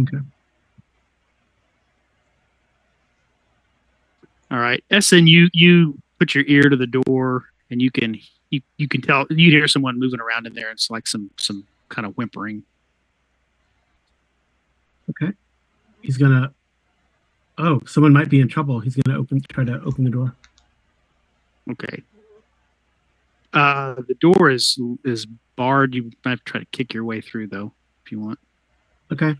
Okay. All right. Essen, you put your ear to the door, and you can tell you hear someone moving around in there. It's like some kind of whimpering. Okay. He's gonna. Oh, someone might be in trouble. He's gonna try to open the door. Okay. The door is barred. You might have to try to kick your way through, though, if you want. Okay.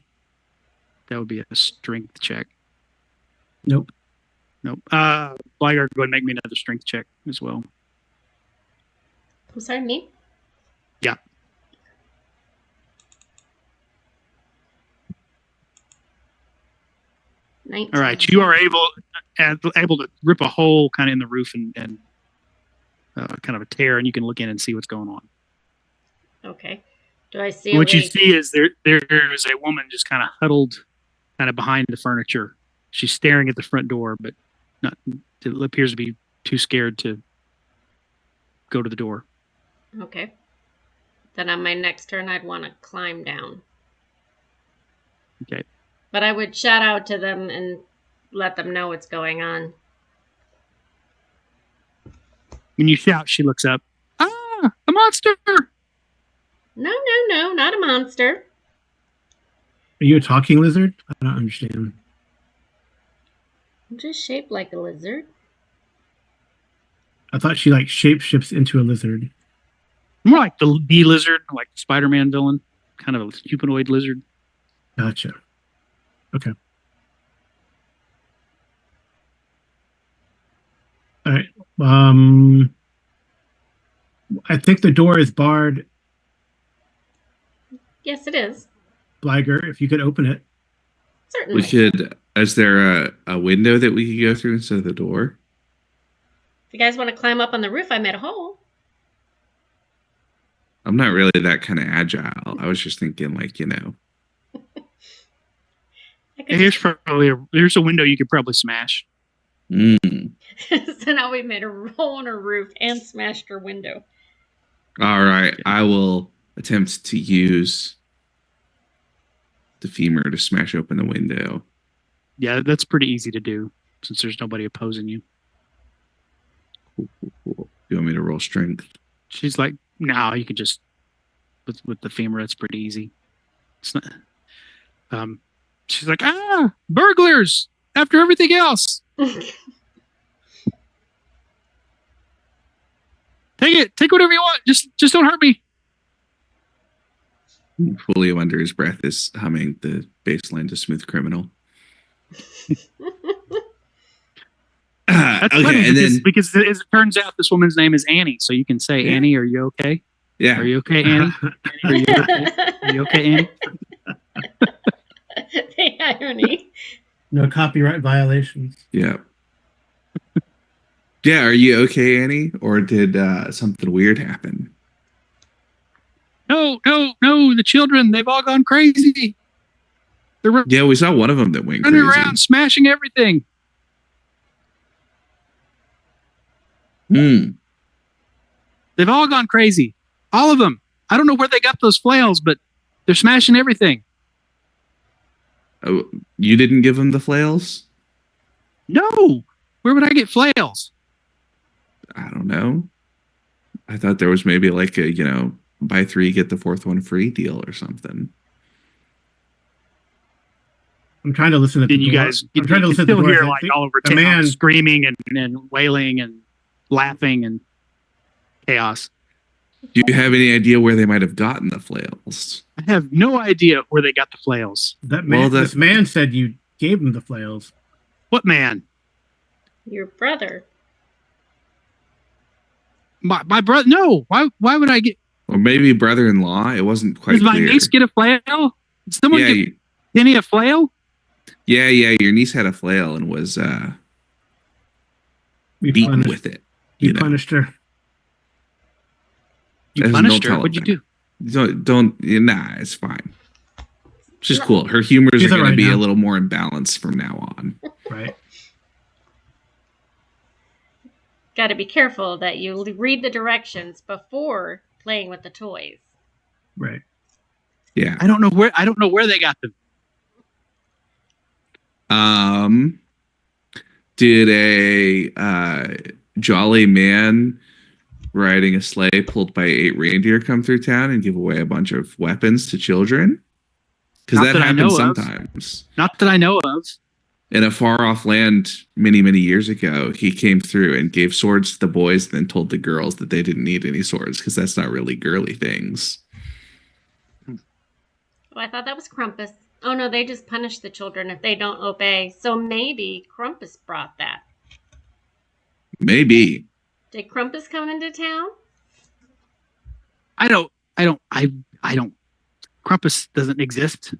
That would be a strength check. Nope. Nope. Blighter, go ahead and make me another strength check as well. I'm sorry, me? Yeah. All right, you are able to rip a hole kind of in the roof and kind of a tear, and you can look in and see what's going on. Okay. Do I see what you see is there is a woman just kind of huddled kind of behind the furniture. She's staring at the front door, but it appears to be too scared to go to the door. Okay. Then on my next turn, I'd want to climb down. Okay. But I would shout out to them and let them know what's going on. When you shout, she looks up. Ah, a monster! No, not a monster. Are you a talking lizard? I don't understand. I'm just shaped like a lizard. I thought she like shapeshifts into a lizard. More like the lizard, like Spider-Man villain, kind of a humanoid lizard. Gotcha. Okay. All right. I think the door is barred. Yes, it is. Bliger, if you could open it. Certainly. We could. Is there a window that we could go through instead of the door? If you guys want to climb up on the roof, I made a hole. I'm not really that kind of agile. I was just thinking, Here's a window you could probably smash. Mm. So now we made a hole in her roof and smashed her window. All right. I will attempt to use the femur to smash open the window. Yeah, that's pretty easy to do since there's nobody opposing you. Cool. You want me to roll strength? She's like, no, you can just with the femur. That's pretty easy. It's not. She's like, burglars after everything else. Take whatever you want. Just don't hurt me. Fully under his breath is humming the bass line to Smooth Criminal. That's okay, funny and because as it turns out, this woman's name is Annie. So you can say, Yeah. Annie, are you okay? Yeah. Are you okay, Annie? Are you okay? Are you okay, Annie? The irony. No copyright violations. Yeah. Yeah, are you okay, Annie? Or did something weird happen? No, the children, they've all gone crazy. They're Yeah, we saw one of them that went running crazy. around smashing everything. Hmm. They've all gone crazy. All of them. I don't know where they got those flails, but they're smashing everything. Oh, you didn't give them the flails? No. Where would I get flails? I don't know. I thought there was maybe like a, buy 3, get the 4th one free deal or something. I'm trying to listen at the And you door. guys, I'm trying to listen at the still door. hear like all over the town man screaming and wailing and laughing and chaos. Do you have any idea where they might have gotten the flails? I have no idea where they got the flails. This man said you gave him the flails. What man? Your brother. My brother? No. Why would I get? Or maybe brother-in-law? It wasn't quite Does my clear. niece get a flail? Did someone get Penny a flail? Yeah. Your niece had a flail and was beaten with it. You punished her. You punished her? What'd you do? Don't. Nah, it's fine. She's cool. Her humors are going to be a little more imbalanced from now on. Right. Got to be careful that you read the directions before playing with the toys. Right. Yeah. I don't know where they got them. Did a jolly man riding a sleigh pulled by 8 reindeer come through town and give away a bunch of weapons to children? Because that happens sometimes. Not that I know of. In a far off land many, many years ago, he came through and gave swords to the boys and then told the girls that they didn't need any swords because that's not really girly things. Oh, I thought that was Krampus. Oh no, they just punish the children if they don't obey. So maybe Krampus brought that. Maybe. Did Krampus come into town? I don't. Krampus doesn't exist.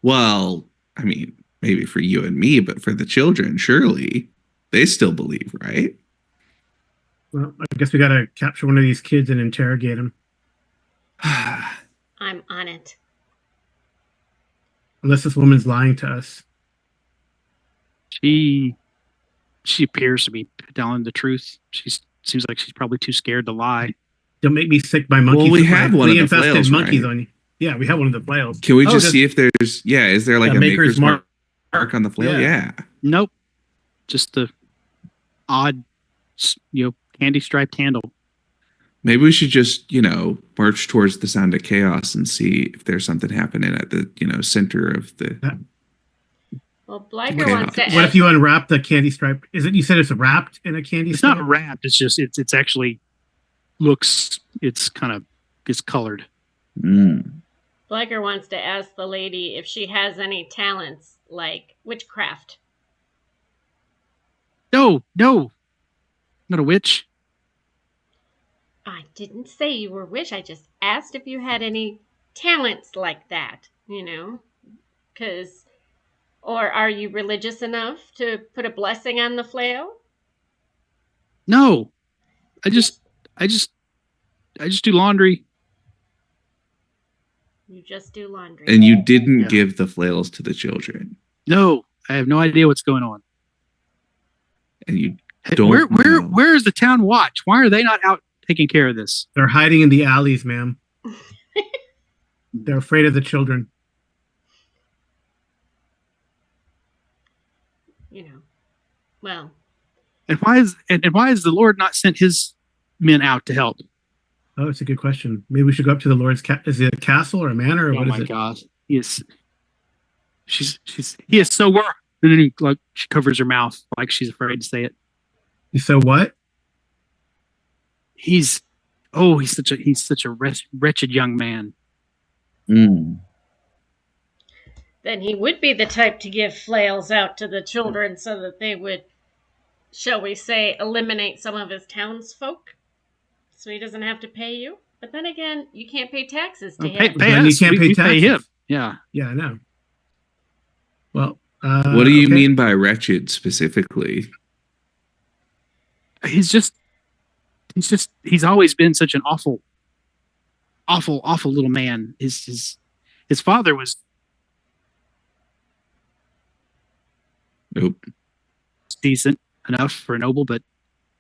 Well, I mean, maybe for you and me, but for the children, surely they still believe, right? Well, I guess we gotta capture one of these kids and interrogate him. I'm on it. Unless this woman's lying to us. She appears to be telling the truth. Seems like she's probably too scared to lie. Don't make me sick by monkeys. Well, we have one of the flails, monkeys right? on you. Yeah, we have one of the flails. Can we just see if there's, is there like a maker's mark on the flail? Yeah. Nope. Just the odd, candy striped handle. Maybe we should just, march towards the sound of chaos and see if there's something happening at the, center of the. Well, Bliker wants to. What if you unwrap the candy stripe? Is it? You said it's wrapped in a candy stripe? It's not wrapped. It's just it's actually looks. It's colored. Bliker wants to ask the lady if she has any talents like witchcraft. No, not a witch. I didn't say you were a witch. I just asked if you had any talents like that, or are you religious enough to put a blessing on the flail? No, I just do laundry. You just do laundry. And you didn't give the flails to the children. No, I have no idea what's going on. And you don't. Where is the town watch? Why are they not out taking care of this? They're hiding in the alleys, ma'am. They're afraid of the children. Well. And why is the Lord not sent his men out to help? Oh, it's a good question. Maybe we should go up to the Lord's is it a castle or a manor or what is it? Oh my God. Yes. He is so worried. And then she covers her mouth like she's afraid to say it. He's so what? He's such a wretched young man. Then he would be the type to give flails out to the children so that they would, shall we say, eliminate some of his townsfolk, so he doesn't have to pay you. But then again, you can't pay taxes to him. Pay us. You can't pay taxes. Pay him. Yeah. Yeah, I know. Well, what do you mean by wretched specifically? He's always been such an awful little man. His father was decent enough for a noble, but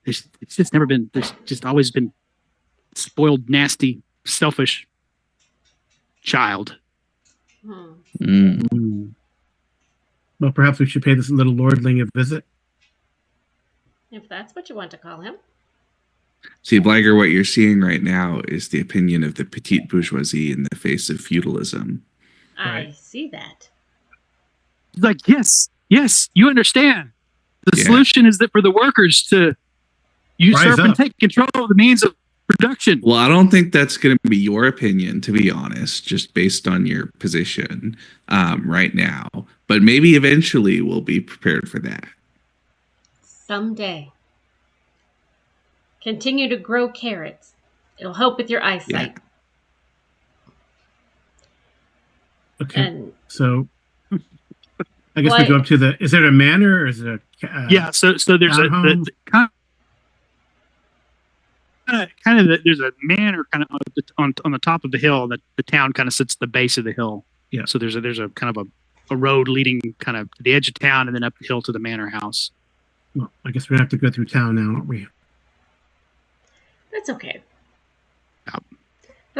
it's just never been. There's just always been spoiled, nasty, selfish child. Well, perhaps we should pay this little lordling a visit. If that's what you want to call him. See, Bliger, what you're seeing right now is the opinion of the petite bourgeoisie in the face of feudalism. I see that. He's like, yes, you understand. The solution is that for the workers to usurp and take control of the means of production. Well, I don't think that's going to be your opinion, to be honest, just based on your position right now. But maybe eventually we'll be prepared for that. Someday. Continue to grow carrots. It'll help with your eyesight. Okay. So I guess we go up to the. Is it a manor or is it a? So there's the there's a manor kind of on the top of the hill that the town kind of sits at the base of the hill. Yeah. So there's a kind of a road leading kind of to the edge of town and then up the hill to the manor house. Well, I guess we have to go through town now, aren't we? That's okay. Are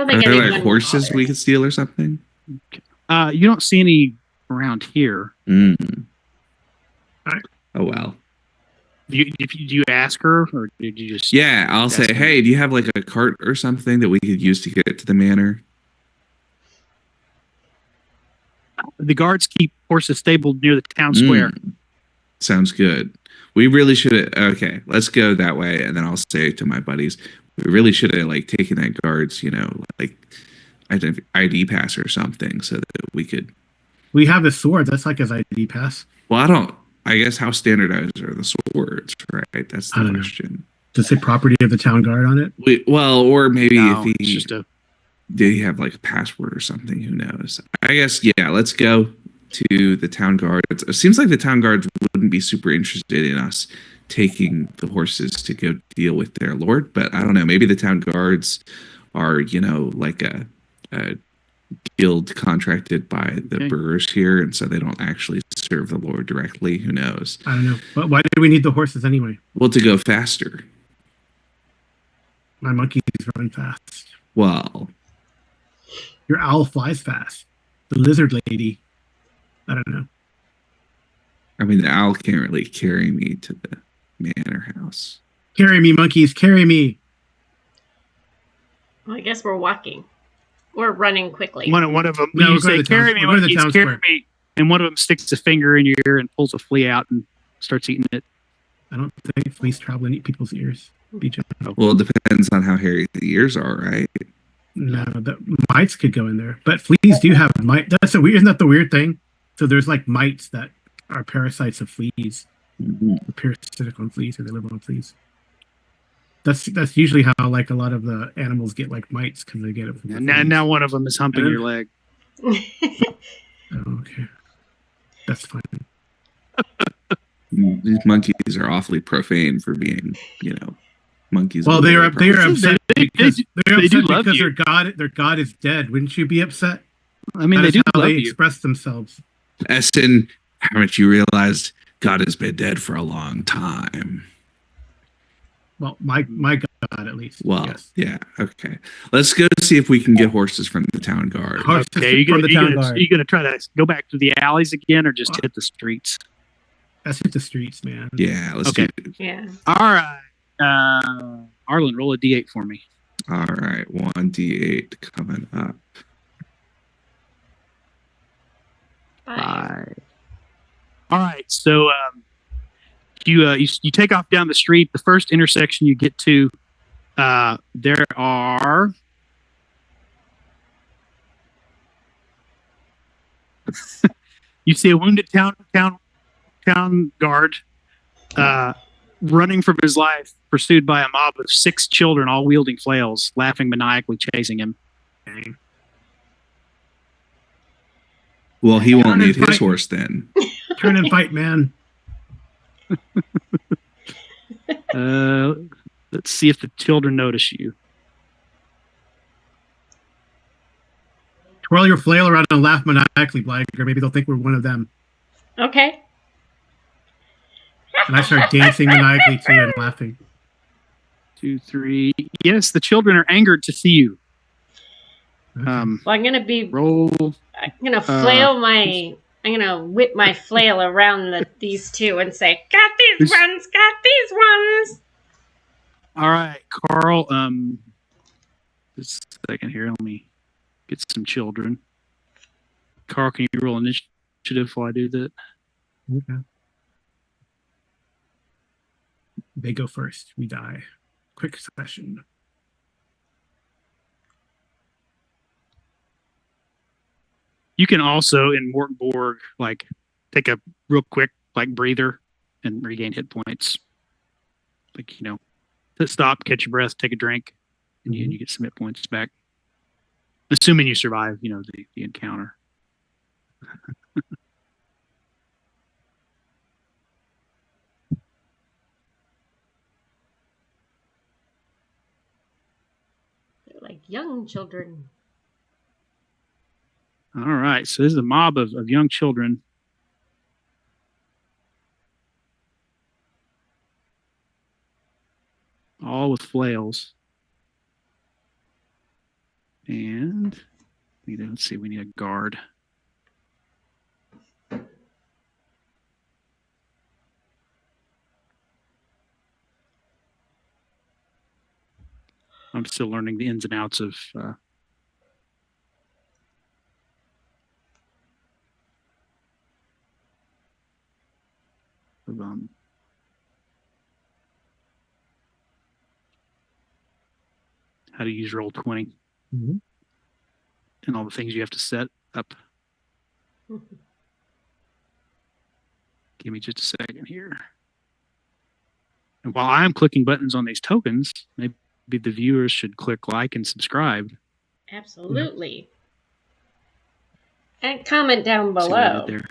there like horses we could steal or something? You don't see any around here. All right. Oh well. Do you ask her, or did you just? Yeah, I'll say, hey, do you have like a cart or something that we could use to get to the manor? The guards keep horses stabled near the town square. Sounds good. We really should have. Okay, let's go that way, and then I'll say to my buddies, we really should have like taken that guard's, like ID pass or something, so that we could We have the sword. That's like his ID pass. Well, I don't. I guess how standardized are the swords, right? That's I the don't know. question. Does it say property of the town guard on it? Well, or maybe No, if it's he just a did he have like a password or something? Who knows? I guess yeah. Let's go to the town guards. It seems like the town guards wouldn't be super interested in us taking the horses to go deal with their lord, but I don't know. Maybe the town guards are like a guild contracted by the Okay. burghers here, and so they don't actually serve the lord directly. Who knows? I don't know. But why do we need the horses anyway? Well, to go faster. My monkeys run fast. Well, Your owl flies fast. The lizard lady, I don't know. I mean, the owl can't really carry me to the manor house. Carry me, monkeys, carry me. Well, I guess we're walking. We're running quickly. one of them. No, You we're going say, to the town- "Carry me, we're going to the monkeys, town carry square." me," and one of them sticks a finger in your ear and pulls a flea out and starts eating it. I don't think fleas travel and eat people's ears. BJ. Well, it depends on how hairy the ears are, right? No, the mites could go in there, but fleas do have mite. That's a weird. Isn't that the weird thing? So there's like mites that are parasites of fleas, parasitic on fleas, or they live on fleas. That's usually how like a lot of the animals get like mites because they get it from the fleas. Now one of them is humping your leg. Oh, okay, that's fine. These monkeys are awfully profane for being, monkeys. Well, they are upset They because do love you. their god is dead. Wouldn't you be upset? I mean, That they is do how love they you. express themselves. Essen, haven't you realized God has been dead for a long time? Well, my god at least. Well, yes. yeah, okay. Let's go see if we can get horses from the town guard. Horses Okay, from the town guard. you gonna try to go back to the alleys again, or just hit the streets? Let's hit the streets, man. Yeah, let's Okay. do it. Yeah. All right, Arlen, roll a d8 for me. All right, 1d8 coming up. 5. All right, so you take off down the street. The first intersection you get to, there are you see a wounded town guard running for his life, pursued by a mob of 6 children, all wielding flails, laughing maniacally, chasing him. Well, he won't Turn and need his fight. horse then. Turn and fight, man. Let's see if the children notice you. Twirl your flail around and laugh maniacally, Blagger. Maybe they'll think we're one of them. Okay. And I start dancing maniacally too and laughing. 2, 3. Yes, the children are angered to see you. Well, I'm gonna Roll. I'm gonna I'm gonna whip my flail around these two and say, "Got these ones! Got these ones!" All right, Carl. Just a second here. Let me get some children. Carl, can you roll initiative while I do that? Okay. They go first. We die. Quick session. You can also in Mork Borg take a real quick breather and regain hit points. Stop, catch your breath, take a drink, and you get some hit points back. Assuming you survive, the encounter. They're like young children. All right, so this is a mob of young children. All with flails. And let's see, we need a guard. I'm still learning the ins and outs of how to use Roll20 and all the things you have to set up. Give me just a second here. And while I'm clicking buttons on these tokens, maybe the viewers should click like and subscribe. Absolutely. And comment down See what I below did there.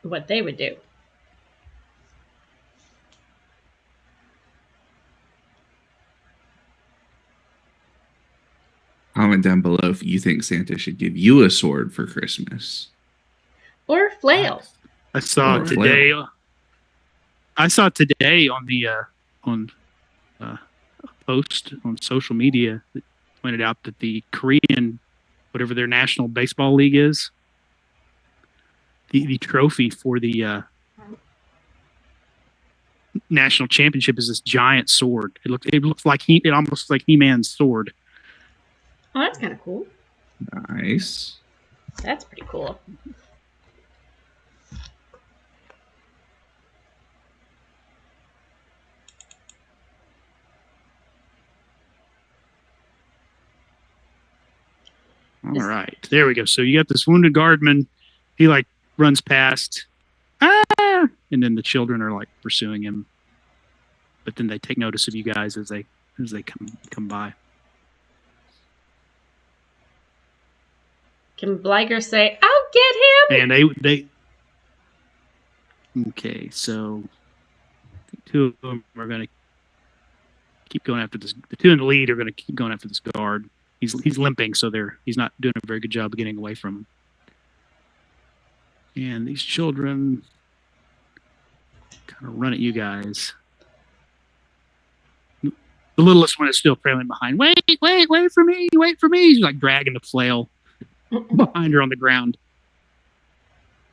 what they would do. Comment down below if you think Santa should give you a sword for Christmas. Or flail. I saw Or a today. flail. I saw today on the a post on social media that pointed out that the Korean, whatever their national baseball league is, the trophy for the national championship is this giant sword. It looks like it almost looks like He-Man's sword. Oh, that's kind of cool. Nice. That's pretty cool. All right, there we go. So you got this wounded guardman. He like runs past, and then the children are like pursuing him. But then they take notice of you guys as they come by. Can Bliger say, "I'll get him"? And they. Okay, so two of them are going to keep going after this. The two in the lead are going to keep going after this guard. He's limping, so he's not doing a very good job of getting away from him. And these children kind of run at you guys. The littlest one is still trailing behind. Wait for me! Wait for me! He's like dragging the flail behind her on the ground.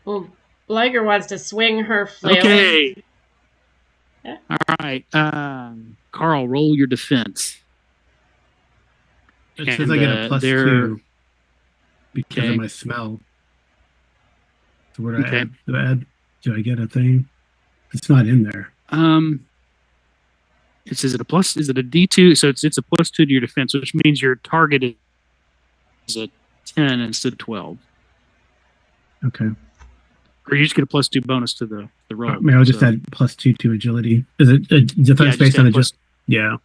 Well, Bliger wants to swing her flail. Okay. Yeah. All right. Carl, roll your defense. It says I get a +2 because of my smell. So what do I add? Do I get a thing? It's not in there. It says it a plus. Is it a D2? So it's a +2 to your defense, which means your target is a 10 instead of 12. Okay. Or you just get a +2 bonus to the roll. I mean, I'll just add +2 to agility. Is it a defense based on agility? Yeah.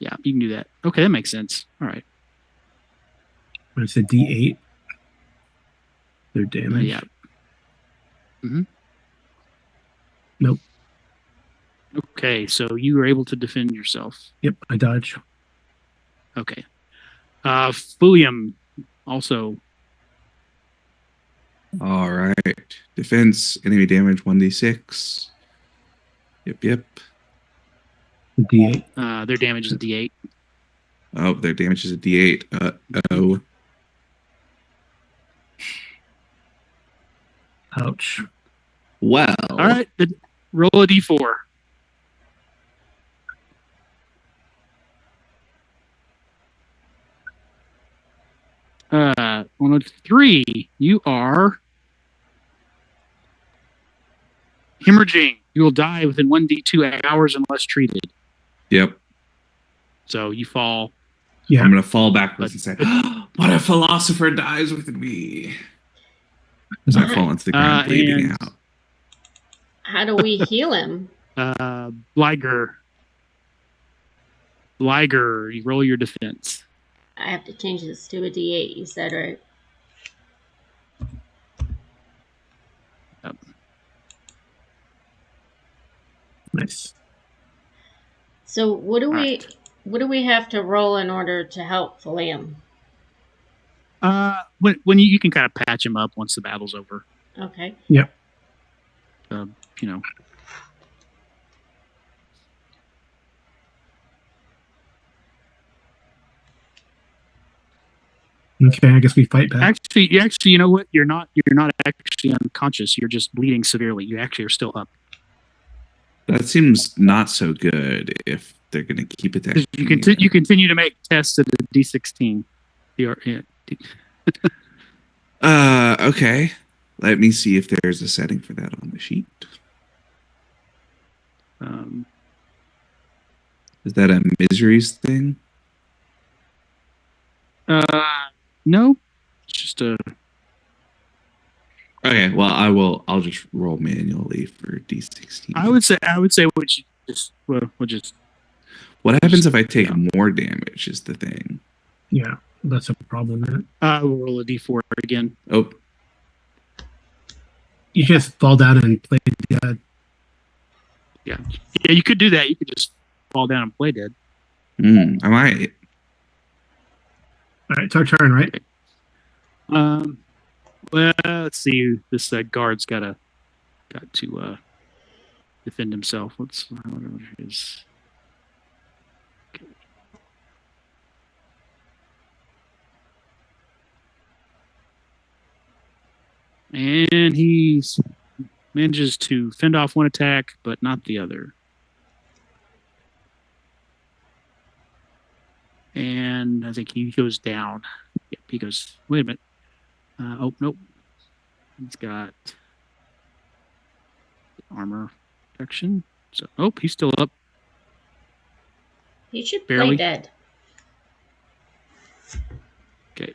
Yeah, you can do that. Okay, that makes sense. All right. It's a D8. Their damage. Yeah. Mm-hmm. Nope. Okay, so you were able to defend yourself. Yep, I dodge. Okay. Fullium also. All right. Defense, enemy damage 1d6. Yep. The D8. Their damage is a D8. Oh, their damage is a d8. Oh. Ouch. Well. All right, roll a D4. On a 3, you are hemorrhaging. You will die within 1d2 hours unless treated. Yep. So you fall. Yeah. I'm going to fall backwards and say, what a philosopher dies within me. As I fall into the ground, bleeding out. How do we heal him? Bliger, you roll your defense. I have to change this to a D8, you said, right? Yep. Nice. So what do we have to roll in order to help Fullium? When you can kind of patch him up once the battle's over. Okay. Yep. You know. Okay, I guess we fight back. Actually, you know what? You're not actually unconscious. You're just bleeding severely. You actually are still up. That seems not so good if they're going to keep it. You continue to make tests at a D16. Okay. Let me see if there's a setting for that on the sheet. Is that a miseries thing? No, it's just a Okay, well, I'll just roll manually for D16. I would say we'll just What happens if I take more damage? Is the thing. Yeah, that's a problem. Man. we'll roll a D4 again. Oh, You just fall down and play dead. Yeah, you could do that. You could just fall down and play dead. I might. All right, it's our turn, right? Well, let's see. This guard's got to defend himself. Whatever his. Okay. And he manages to fend off one attack, but not the other. And I think he goes down. Yep, he goes. Wait a minute. Oh nope. He's got armor protection. So he's still up. He should Barely. play dead. Okay.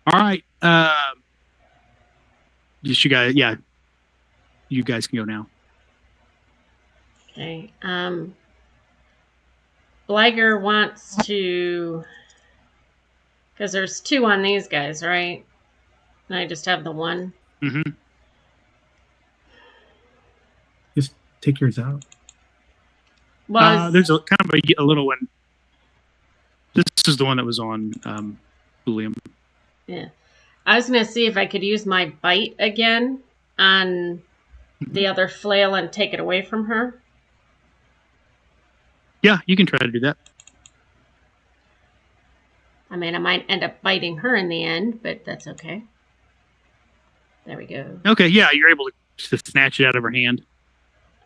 All right. Just you guys. Yeah. You guys can go now. Okay. Bliger wants to, because there's 2 on these guys, right? And I just have the 1. Mm-hmm. Just take yours out. Well, There's a kind of a little one. This is the one that was on William. yeah. I was going to see if I could use my bite again on the other flail and take it away from her. Yeah, you can try to do that. I mean, I might end up biting her in the end, but that's okay. There we go. Okay, yeah, you're able to snatch it out of her hand.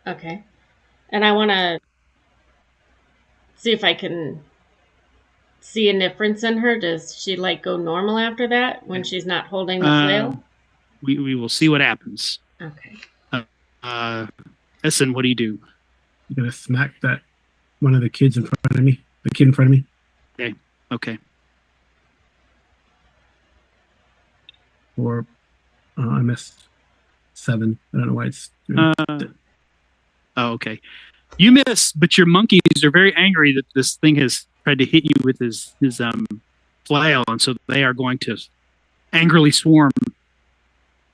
Okay. And I want to see if I can see a difference in her. Does she like go normal after that when she's not holding the flail? We will see what happens. Okay. Essen, what do you do? I'm gonna smack that one of the kids in front of me. The kid in front of me. Okay. Or I missed 7. I don't know why it's. Okay. You miss, but your monkeys are very angry that this thing has tried to hit you with his flail, and so they are going to angrily swarm.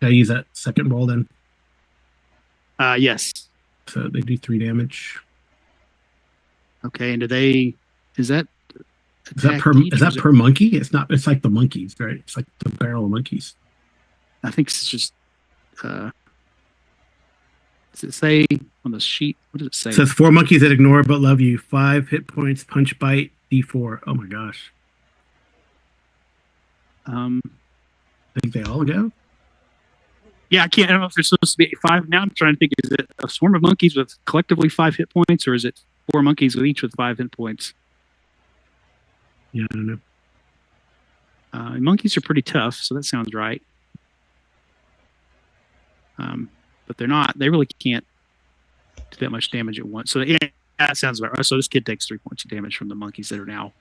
I use that second roll then. Yes. So they do 3 damage. Okay, and is that Is that per monkey? It's not. It's like the monkeys, right? It's like the barrel of monkeys. I think it's just. Does it say on the sheet? What does it say? It says 4 monkeys that ignore but love you. 5 hit points, punch, bite, D4. Oh my gosh. I think they all go. Yeah, I don't know if there's supposed to be 5. Now I'm trying to think, is it a swarm of monkeys with collectively 5 hit points, or is it 4 monkeys with each with 5 hit points? Yeah, I don't know. Monkeys are pretty tough, so that sounds right. But they're not. They really can't do that much damage at once. So yeah, that sounds about right. So this kid takes 3 points of damage from the monkeys that are now.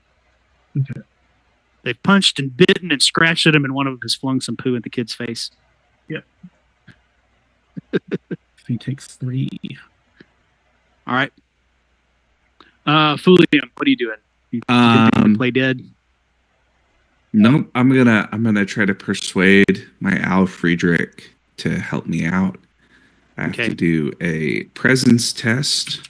Okay. They've punched and bitten and scratched at him, and one of them has flung some poo in the kid's face. Yep. He takes 3. All right. Fulium, what are you doing? You play dead? Nope. I'm gonna try to persuade my Al Friedrich to help me out. I have to do a presence test.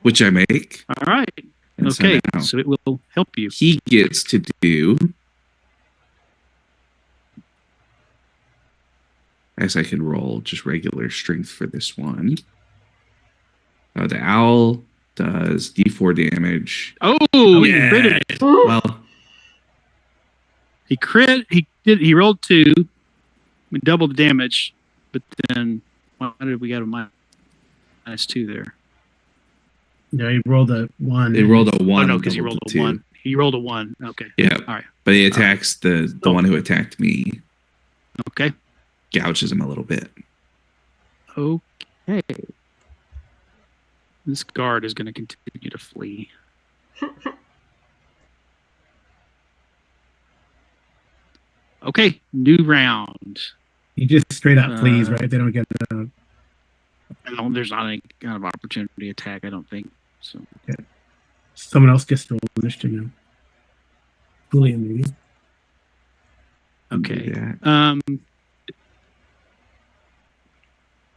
Which I make. All right. Okay. So it will help you. He gets to do. As I can roll just regular strength for this one. The owl does D4 damage. Oh, yeah. He critted it. Well, He rolled 2. We doubled the damage, but then why did we get a -2 there? Yeah, he rolled a 1. He rolled a 1. Oh no, because he rolled a 1. He rolled a 1. Okay. Yeah. All right. But he attacks the one who attacked me. Okay. Gouges him a little bit. Okay. This guard is going to continue to flee. Okay, new round. You just straight out flees, right? They don't get there's not any kind of opportunity attack, I don't think. So someone else gets to roll initiative now. Julian, maybe. Okay. Yeah.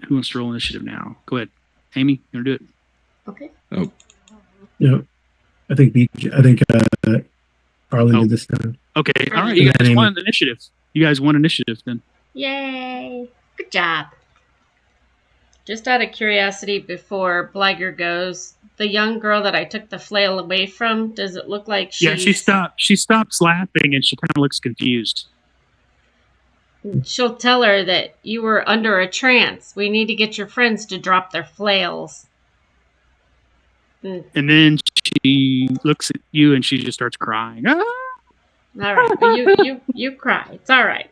Who wants to roll initiative now? Go ahead, Amy. You want to do it? Okay. Oh, Yeah. I think Arlen did this time. Okay. All right. You guys won initiative. You guys won initiative then. Yay! Good job. Just out of curiosity, before Bliger goes, the young girl that I took the flail away from, does it look like she? Yeah, she stopped. She stops laughing and she kind of looks confused. She'll tell her that you were under a trance. We need to get your friends to drop their flails. And then she looks at you and she just starts crying. Ah! All right, you cry. It's all right.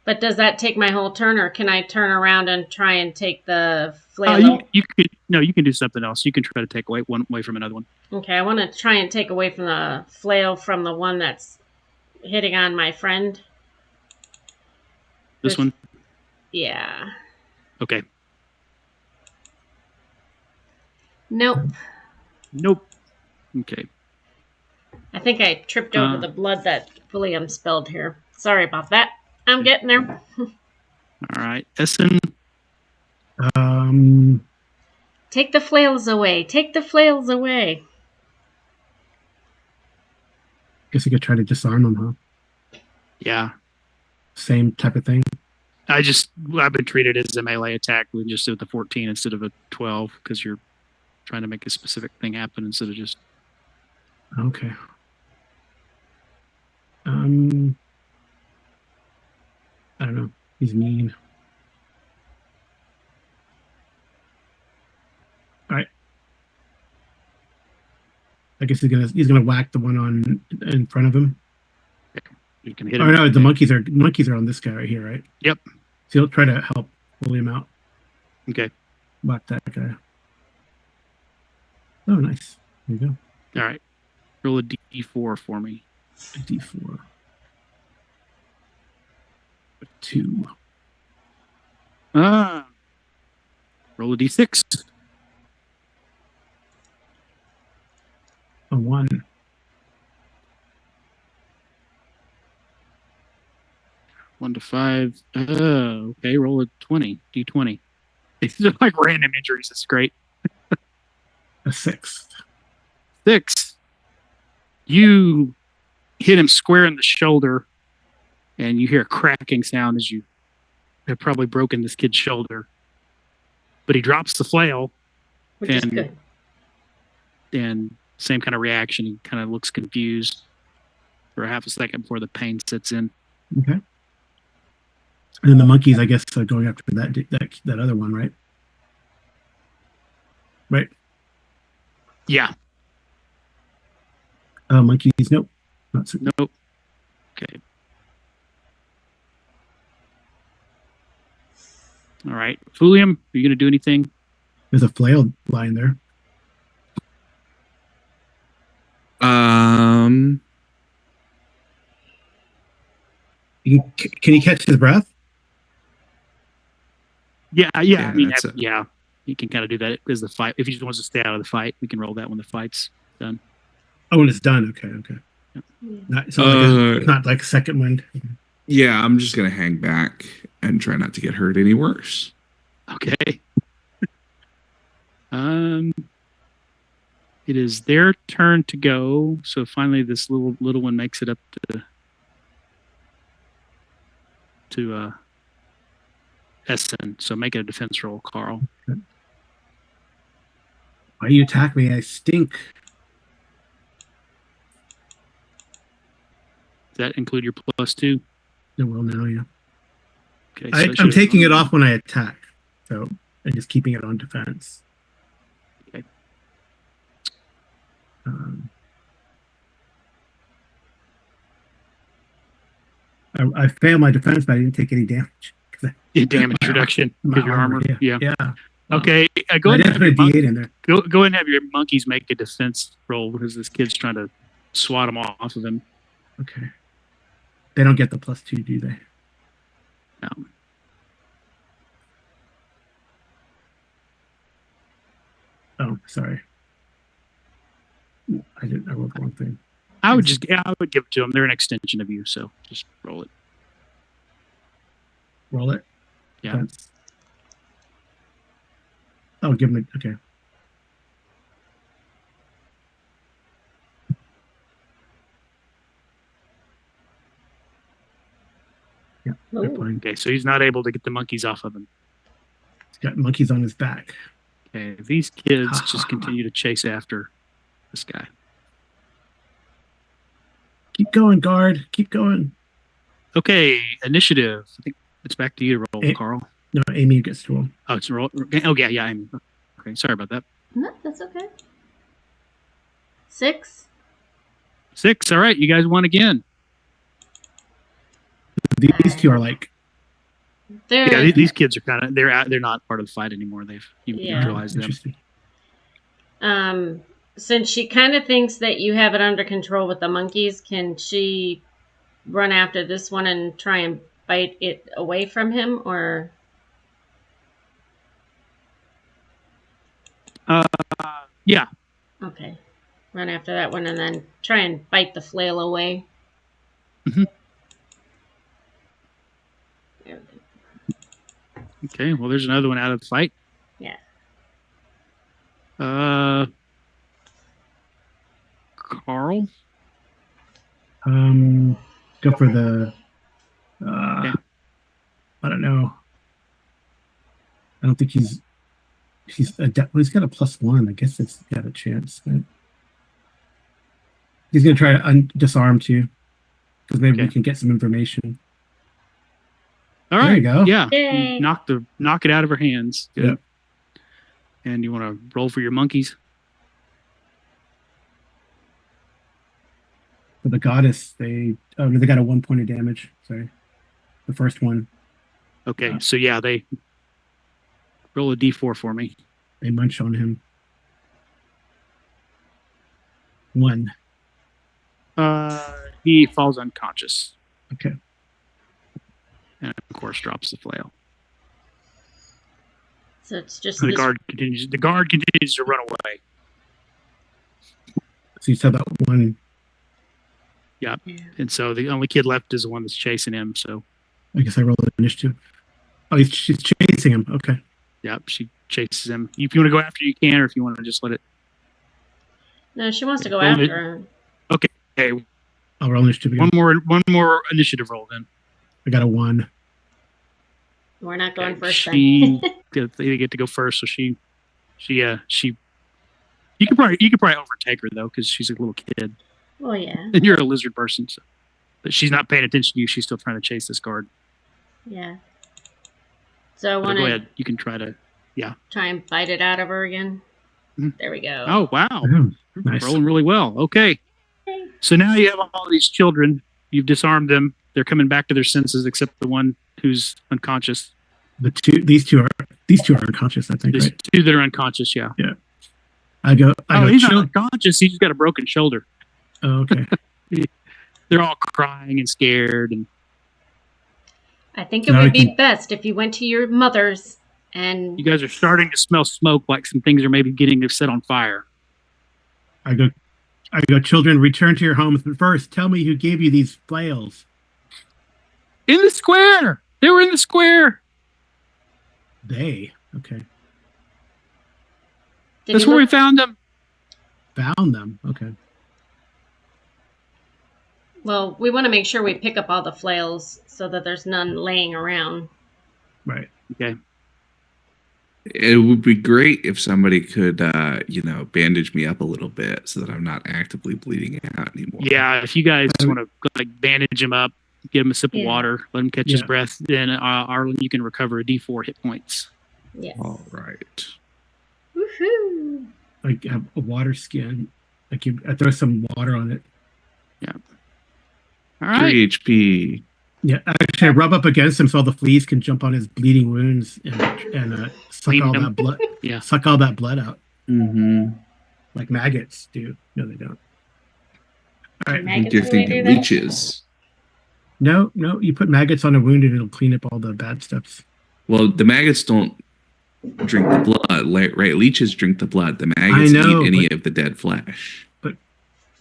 But does that take my whole turn, or can I turn around and try and take the flail? You can do something else. You can try to take one away from another one. Okay, I want to try and take away from the flail from the one that's hitting on my friend. This one? Yeah. Okay. Nope. Okay. I think I tripped over the blood that William spilled here. Sorry about that. I'm getting there. All right. Essen. Take the flails away. Take the flails away. Guess you could try to disarm them, huh? Yeah. Same type of thing. I've been treated as a melee attack with just with the 14 instead of a 12 because you're trying to make a specific thing happen instead of just. Okay. I don't know. He's mean. All right. I guess he's gonna whack the one in front of him. You can hit him. Oh no, the monkeys are on this guy right here, right? Yep. So he'll try to help William out. Okay. Whack that guy. Oh, nice. There you go. All right. Roll a D4 for me. A D4. 2. Roll a D6. A 1. One to 5. Okay. Roll a 20. D20. These are like random injuries. It's great. A 6. 6. You hit him square in the shoulder, and you hear a cracking sound as you have probably broken this kid's shoulder. But he drops the flail, Which is good. And same kind of reaction. He kind of looks confused for a half a second before the pain sets in. Okay. And then the monkeys, I guess, are going after that other one, right? Right. Yeah. Monkeys, nope. Not so. Nope. Okay. All right. Fulium, are you going to do anything? There's a flail lying there. Can he catch his breath? Yeah. I mean, he can kind of do that as the fight. If he just wants to stay out of the fight, we can roll that when the fight's done. Oh, when it's done. Okay. Yeah. Not like second wind. Yeah, I'm just gonna hang back and try not to get hurt any worse. Okay. It is their turn to go. So finally, this little one makes it up to Essen. So make it a defense roll, Carl. Okay. Why you attack me? I stink. Does that include your +2? It will now, yeah. Okay. I'm taking it off when I attack, so I'm just keeping it on defense. Okay. I failed my defense, but I didn't take any damage. Damage reduction because your armor. Yeah. Okay. Go I ahead. did put a D8 in there. Go ahead and have your monkeys make a defense roll because this kid's trying to swat him off of him. Okay. They don't get the +2, do they? No. Oh, sorry. I wrote the wrong thing. I would give it to them. They're an extension of you, so just roll it. Roll it? Yeah. Oh, give them okay. Yeah, they're fine. Okay, so he's not able to get the monkeys off of him. He's got monkeys on his back. Okay, these kids just continue to chase after this guy. Keep going, guard. Keep going. Okay, initiative. I think it's back to you to roll, Carl. No, Amy gets to roll. Oh, it's roll. Oh, yeah, Amy. Okay, sorry about that. No, that's okay. 6. 6. All right, you guys won again. These two are like. These kids are kind of they're not part of the fight anymore. They've neutralized them. Since she kind of thinks that you have it under control with the monkeys, can she run after this one and try and bite it away from him, or? Yeah. Okay. Run after that one and then try and bite the flail away. Mm-hmm. Okay, well, there's another one out of the fight. Yeah. Carl? Go for the... okay. I don't know. I don't think he's he's got a +1. I guess it's got a chance. Right? He's going to try to disarm too, because maybe we can get some information. All right. There you go. Yeah. Knock it out of her hands. Good. Yep. And you want to roll for your monkeys? For the goddess, they got a 1 point of damage. Sorry. The first one. Okay. So yeah, they roll a d4 for me. They munch on him. 1. He falls unconscious. Okay. And of course drops the flail. So it's just the guard continues to run away. So you said that one. Yeah. And so the only kid left is the one that's chasing him. So I guess I rolled initiative. Oh, she's chasing him. Okay. Yep, she chases him. If you want to go after, you can, or if you want to just let it. No, she wants to go after her. Okay. Hey, I'll roll initiative again. One more initiative roll then. I got a 1. We're not going first. They get to go first, so she. You could probably overtake her though, because she's a little kid. Oh yeah. And you're a lizard person, so but she's not paying attention to you. She's still trying to chase this guard. Yeah. So I want to go ahead. You can try to, try and bite it out of her again. Mm-hmm. There we go. Oh wow, nice. Rolling really well. Okay. So now you have all these children. You've disarmed them. They're coming back to their senses, except the one who's unconscious. These two are unconscious. I think. There's right? 2 that are unconscious. Yeah. Yeah. I go. He's not unconscious. He's just got a broken shoulder. Oh, okay. They're all crying and scared, and I think it would be best if you went to your mother's and. You guys are starting to smell smoke, like some things are maybe getting set on fire. I go. Children, return to your homes, but first, tell me who gave you these flails. In the square. They were in the square. Okay. That's where we found them. Found them. Okay. Well, we want to make sure we pick up all the flails so that there's none laying around. Right. Okay. It would be great if somebody could, bandage me up a little bit so that I'm not actively bleeding out anymore. Yeah, if you guys want to bandage him up, give him a sip of water, let him catch his breath, then Arlen, you can recover a D4 hit points. Yes. All right. Woohoo! I have a water skin. I throw some water on it. Yeah. All right. 3 HP. Yeah, actually, I rub up against him so all the fleas can jump on his bleeding wounds and suck all that blood. Yeah, suck all that blood out. Mm-hmm. Like maggots do. No, they don't. All right. You're thinking leeches. No, you put maggots on a wound and it'll clean up all the bad stuff. Well, the maggots don't drink the blood, right? Leeches drink the blood. The maggots eat any of the dead flesh.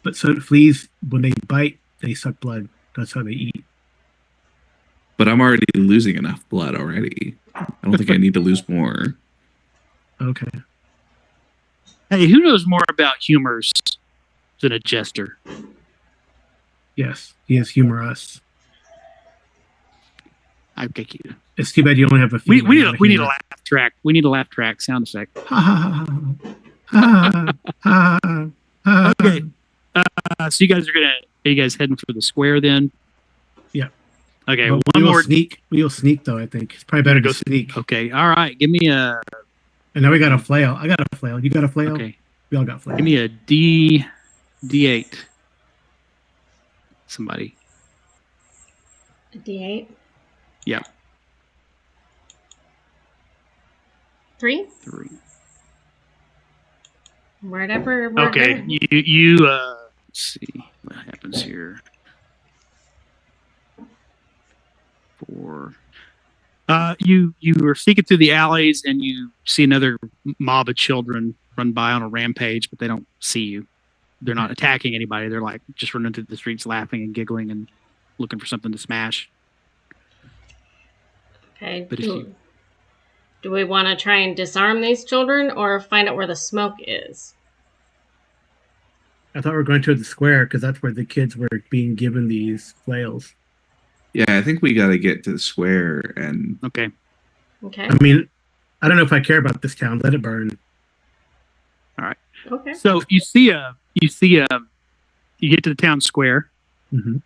But so fleas, when they bite, they suck blood. That's how they eat. But I'm already losing enough blood already. I don't think I need to lose more. Okay. Hey, who knows more about humors than a jester? Yes, he is humorous. I take you. It's too bad you only have a We few. need a laugh track. We need a laugh track sound effect. Ha ha ha ha ha ha. Okay. So you guys are you guys heading for the square then? Yeah. Okay. Well, one more sneak. We'll sneak though. I think it's probably better to sneak. Okay. All right. Give me a. And now we got a flail. I got a flail. You got a flail? Okay. We all got flail. Give me a D8. Somebody. A D8. Yeah. 3. 3. Whatever. Okay. You let's see what happens here. 4. You were sneaking through the alleys and you see another mob of children run by on a rampage, but they don't see you. They're not attacking anybody. They're like just running through the streets, laughing and giggling and looking for something to smash. Okay. But do we want to try and disarm these children or find out where the smoke is? I thought we were going to the square because that's where the kids were being given these flails. Yeah, I think we got to get to the square and. Okay. I mean, I don't know if I care about this town. Let it burn. All right. Okay. So you get to the town square. Mm-hmm.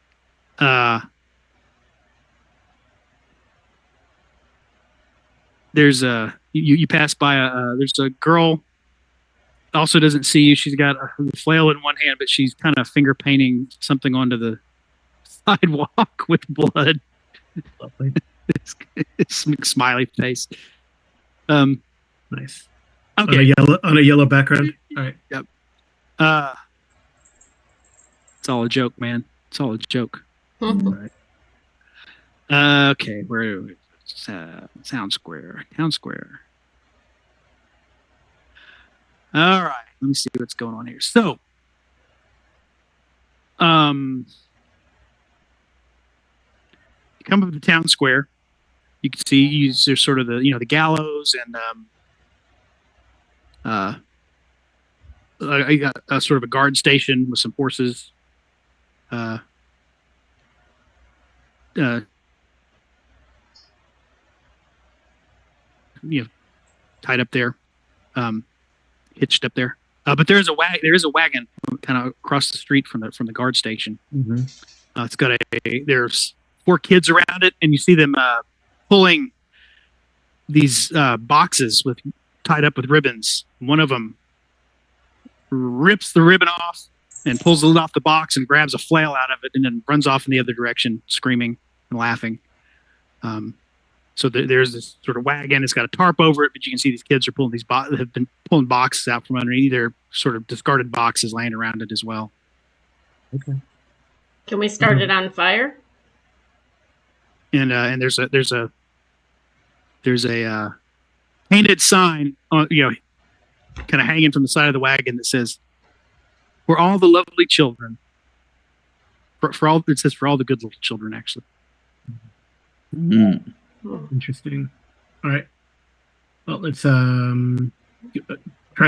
There's you pass by there's a girl also doesn't see you. She's got a flail in one hand, but she's kind of finger painting something onto the sidewalk with blood. Lovely. It's smiley face. Nice. Okay. On a yellow background. All right. Yep. It's all a joke, man. It's all a joke. All right. Okay, where Town Square. All right, let me see what's going on here. So, you come up to the town square. You can see there's sort of the gallows and I got a sort of a guard station with some horses. Tied up there, hitched up there. But there is a wagon kind of across the street from the guard station. Mm-hmm. It's got there's 4 kids around it, and you see them pulling these boxes tied up with ribbons. One of them rips the ribbon off and pulls the lid off the box and grabs a flail out of it, and then runs off in the other direction, screaming and laughing. So there's this sort of wagon. It's got a tarp over it, but you can see these kids are pulling have been pulling boxes out from underneath. They're sort of discarded boxes laying around it as well. Okay. Can we start it on fire? And there's a painted sign on, kind of hanging from the side of the wagon that says, "For all the lovely children." For all, it says for all the good little children, actually. Mm. Interesting. All right. Well, let's try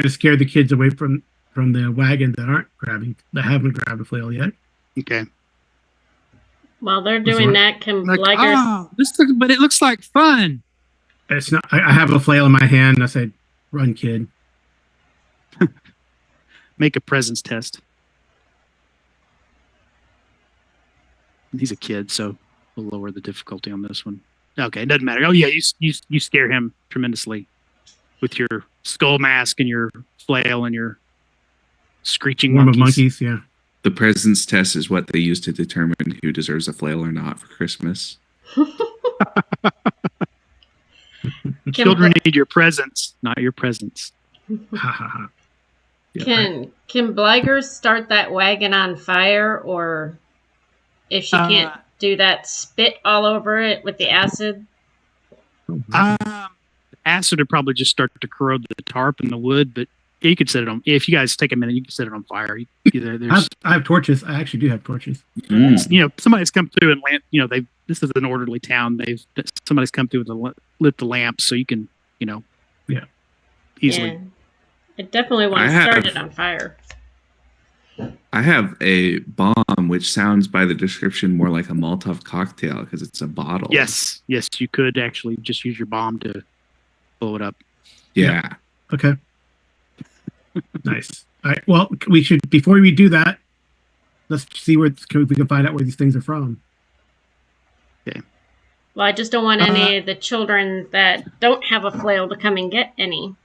to scare the kids away from the wagon that haven't grabbed a flail yet. Okay. While they're doing that, can Blaggers... but it looks like fun. It's not. I have a flail in my hand. And I said, "Run, kid." Make a presence test. He's a kid, so we'll lower the difficulty on this one. Okay, it doesn't matter. Oh yeah, you scare him tremendously with your skull mask and your flail and your screeching Swarm of monkeys. monkeys. Yeah. The presence test is what they use to determine who deserves a flail or not for Christmas. Children need your presence, not your presence. Ha ha ha. Can Blaggers start that wagon on fire, or if she can't do that spit all over it with the acid? Acid would probably just start to corrode the tarp and the wood, but you could set it on. If you guys take a minute, you can set it on fire. I have torches. I actually do have torches. Somebody's come through and this is an orderly town. Somebody's come through and lit the lamps, so you can, easily. Yeah. I definitely want to start it on fire. I have a bomb, which sounds by the description more like a Molotov cocktail because it's a bottle. Yes, you could actually just use your bomb to blow it up. Yeah. Okay. Nice. All right. Well, we should, before we do that, let's see if we can find out where these things are from. Okay. Well, I just don't want any of the children that don't have a flail to come and get any.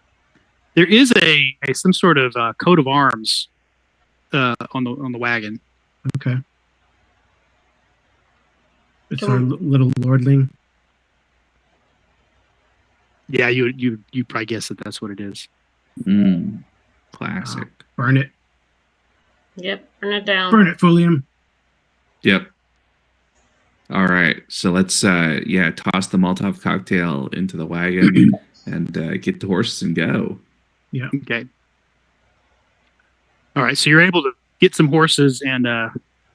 There is some sort of coat of arms on the wagon. Okay. It's our little lordling. Yeah, you probably guess that's what it is. Classic. Burn it. Yep, burn it down. Burn it, Fulium. Yep. All right. So let's toss the Molotov cocktail into the wagon and get the horses and go. Yeah. Okay. All right. So you're able to get some horses and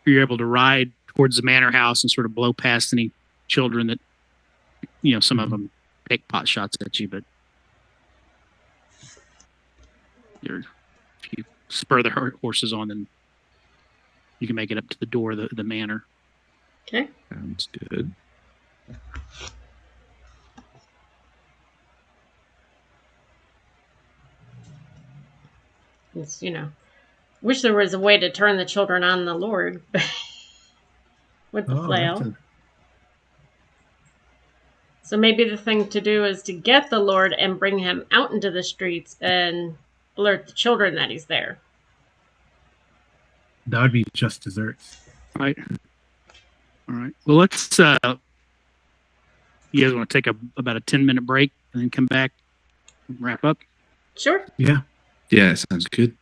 you're able to ride towards the manor house and sort of blow past any children that, some of them take pot shots at you, but if you spur the horses on, then you can make it up to the door of the manor. Okay. Sounds good. It's, wish there was a way to turn the children on the Lord with the flail. So maybe the thing to do is to get the Lord and bring him out into the streets and alert the children that he's there. That would be just desserts. All right. Well, let's. You guys want to take about a 10-minute break and then come back and wrap up? Sure. Yeah. Yeah, sounds good.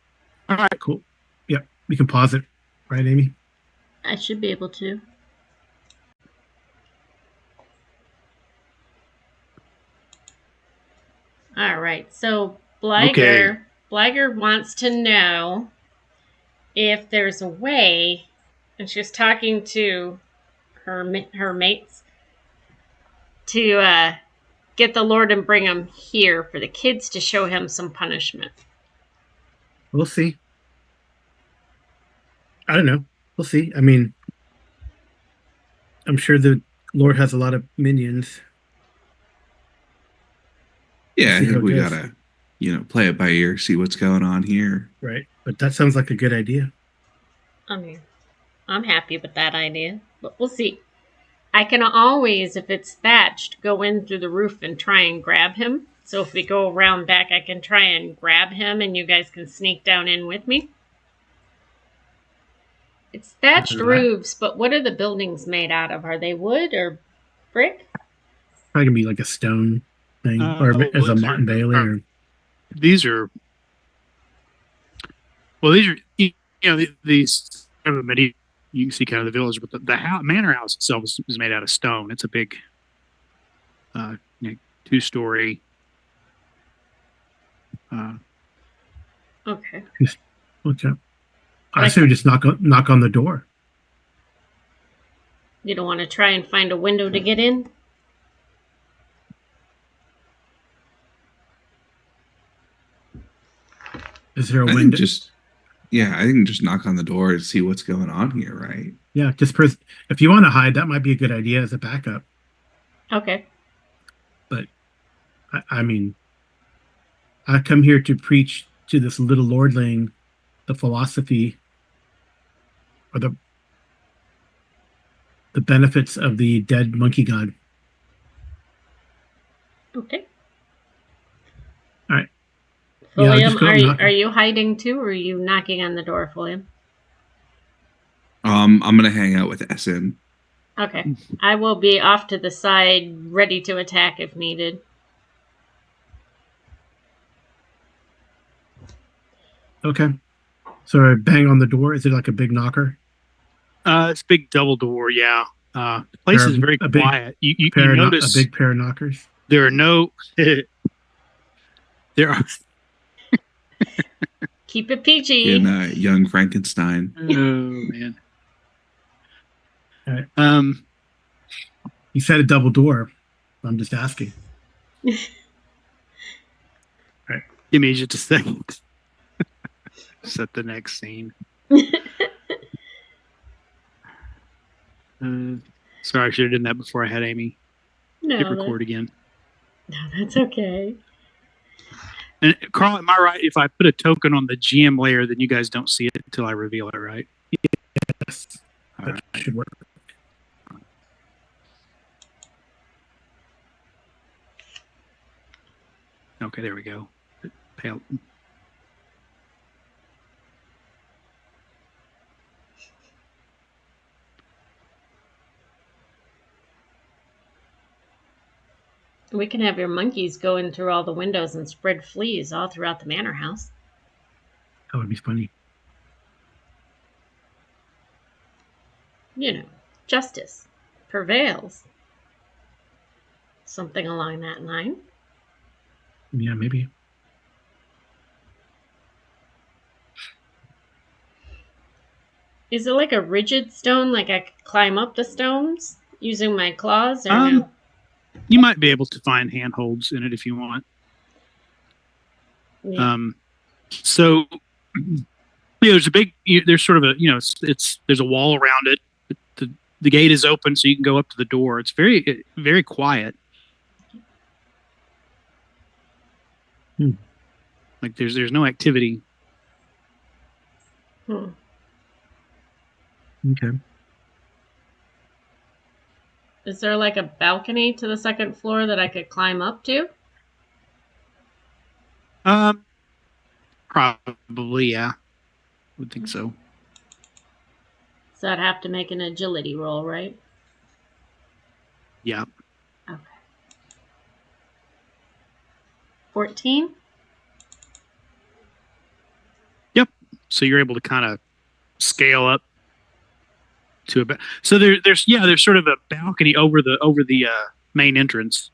All right. Cool. Yep. We can pause it, right, Amy? I should be able to. All right. So Blagger wants to know if there's a way, and she's talking to her mates, to get the Lord and bring him here for the kids to show him some punishment. We'll see. I don't know. We'll see. I mean, I'm sure the Lord has a lot of minions. Yeah, I think we gotta, play it by ear, see what's going on here. Right. But that sounds like a good idea. I mean, I'm happy with that idea, but we'll see. I can always, if it's thatched, go in through the roof and try and grab him. So if we go around back, I can try and grab him and you guys can sneak down in with me. It's thatched roofs, but what are the buildings made out of? Are they wood or brick? Probably gonna be like a stone thing, or as a Martin Bailey. These are these kind of medieval. You can see kind of the village, but the manor house itself is made out of stone. It's a big 2-story. Okay. What's up? I say we just knock on the door. You don't want to try and find a window to get in? Is there a window? I think just knock on the door and see what's going on here, right? Yeah, if you want to hide, that might be a good idea as a backup. Okay. But, I mean, I come here to preach to this little lordling the philosophy or the benefits of the dead monkey god. Okay. All right. William, are you hiding too, or are you knocking on the door, William? I'm gonna hang out with SN. Okay. I will be off to the side, ready to attack if needed. Okay. So I bang on the door. Is it like a big knocker? It's a big double door, yeah. The place is very quiet. You notice a big pair of knockers. there are no. There are. Keep it PG. In Young Frankenstein. Oh man. All right. You said a double door. I'm just asking. All right. Give me just a second. Set the next scene. Sorry, I should have done that before I had Amy hit record again. No, that's okay. And Carl, am I right? If I put a token on the GM layer, then you guys don't see it until I reveal it, right? Yes. That should work. Okay, there we go. Pale. We can have your monkeys go in through all the windows and spread fleas all throughout the manor house. That would be funny. You know, justice prevails. Something along that line. Yeah, maybe. Is it like a rigid stone, like I could climb up the stones using my claws, or no? You might be able to find handholds in it if you want. Yeah. So there's a big, there's sort of a, there's a wall around it. The gate is open, so you can go up to the door. It's very, very quiet. Like there's no activity. Okay. Is there like a balcony to the second floor that I could climb up to? Probably, yeah. Would think so. So I'd have to make an agility roll, right? Yeah. Okay. 14? Yep. So you're able to kind of scale up to a bit. So there's sort of a balcony over the main entrance.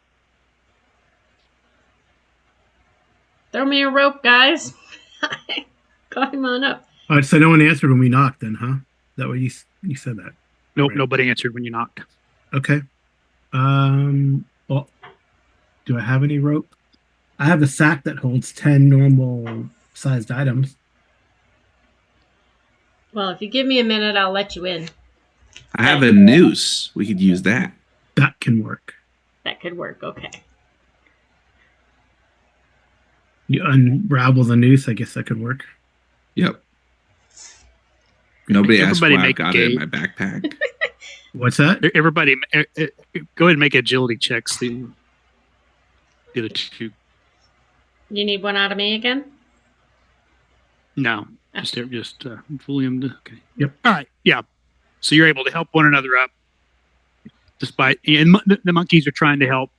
Throw me a rope, guys. Climb on up. All right, so no one answered when we knocked then, huh? That way you said that. Nope, Right. Nobody answered when you knocked. Okay. Well, do I have any rope? I have a sack that holds 10 normal sized items. Well, if you give me a minute, I'll let you in. I have a noose. We could use that. That can work. That could work, okay. You unravel the noose, I guess that could work. Yep. Nobody asked why I make got it in my backpack. What's that? Everybody, go ahead and make agility checks. The other two. You need one out of me again? No, Okay. just William. Okay. Yep. All right. Yeah. So you're able to help one another up, despite and the monkeys are trying to help.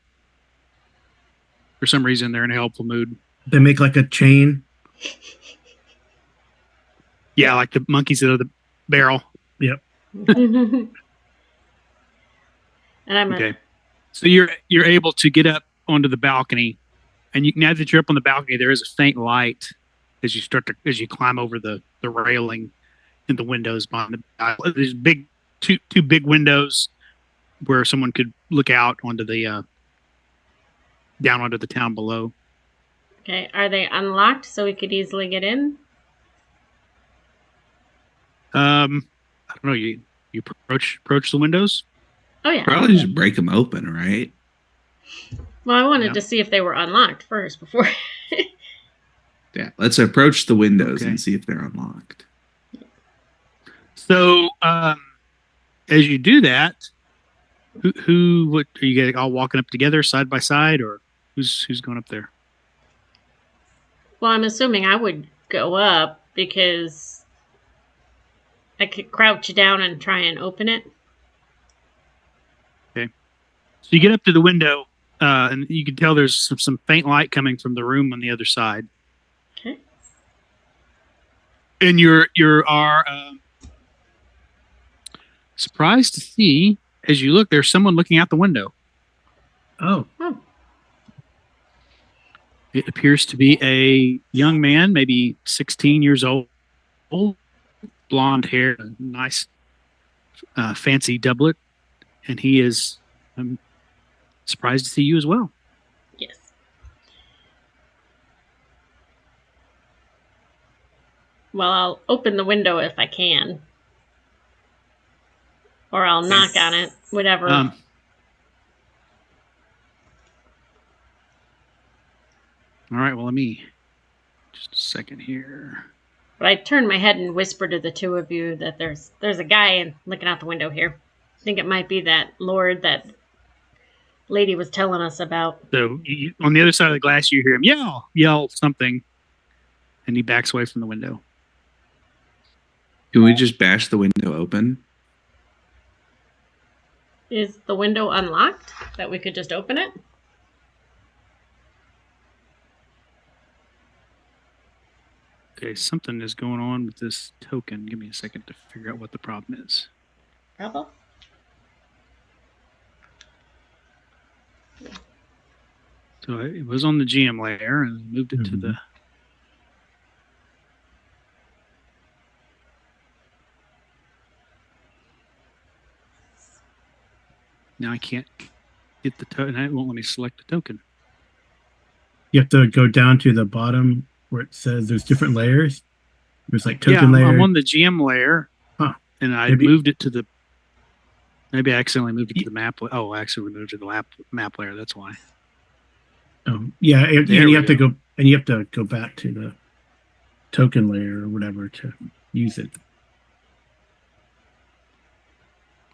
For some reason, they're in a helpful mood. They make like a chain. Yeah, like the monkeys that are the barrel. Yep. And I'm Okay. So you're able to get up onto the balcony, and now that you're up on the balcony, there is a faint light as you climb over the railing in the windows behind the. There's two big windows where someone could look out onto the down onto the town below. Okay, are they unlocked so we could easily get in? I don't know. You approach the windows. Oh, yeah. Probably just break them open, right? Well, I wanted to see if they were unlocked first before. Yeah. Let's approach the windows Okay. and see if they're unlocked. So as you do that, what are you guys all walking up together side by side, or who's going up there? Well, I'm assuming I would go up because I could crouch down and try and open it. Okay. So you get up to the window, and you can tell there's some faint light coming from the room on the other side. Okay. And you're surprised to see As you look, there's someone looking out the window. Oh, It appears to be a young man, maybe 16 years old, blonde hair, nice, fancy doublet, and he is surprised to see you as well. Yes. Well, I'll open the window if I can. Or I'll knock on it, whatever. All right, well, let me just a second here. But I turn my head and whisper to the two of you that there's a guy looking out the window here. I think it might be that lord that lady was telling us about. So on the other side of the glass, you hear him yell something, and he backs away from the window. Can we just bash the window open? Is the window unlocked that we could just open it? Okay, something is going on with this token. Give me a second to figure out what the problem is. Problem? So it was on the GM layer and moved it to the... Now I can't get the token. It won't let me select the token. you have to go down to the bottom where it says there's different layers. There's like token layer. I'm on the GM layer, and I moved it to the... Maybe I accidentally moved it to the map. Oh, I actually moved it to the map layer. That's why. Oh, yeah, and you have to go, and you have to go back to the token layer or whatever to use it.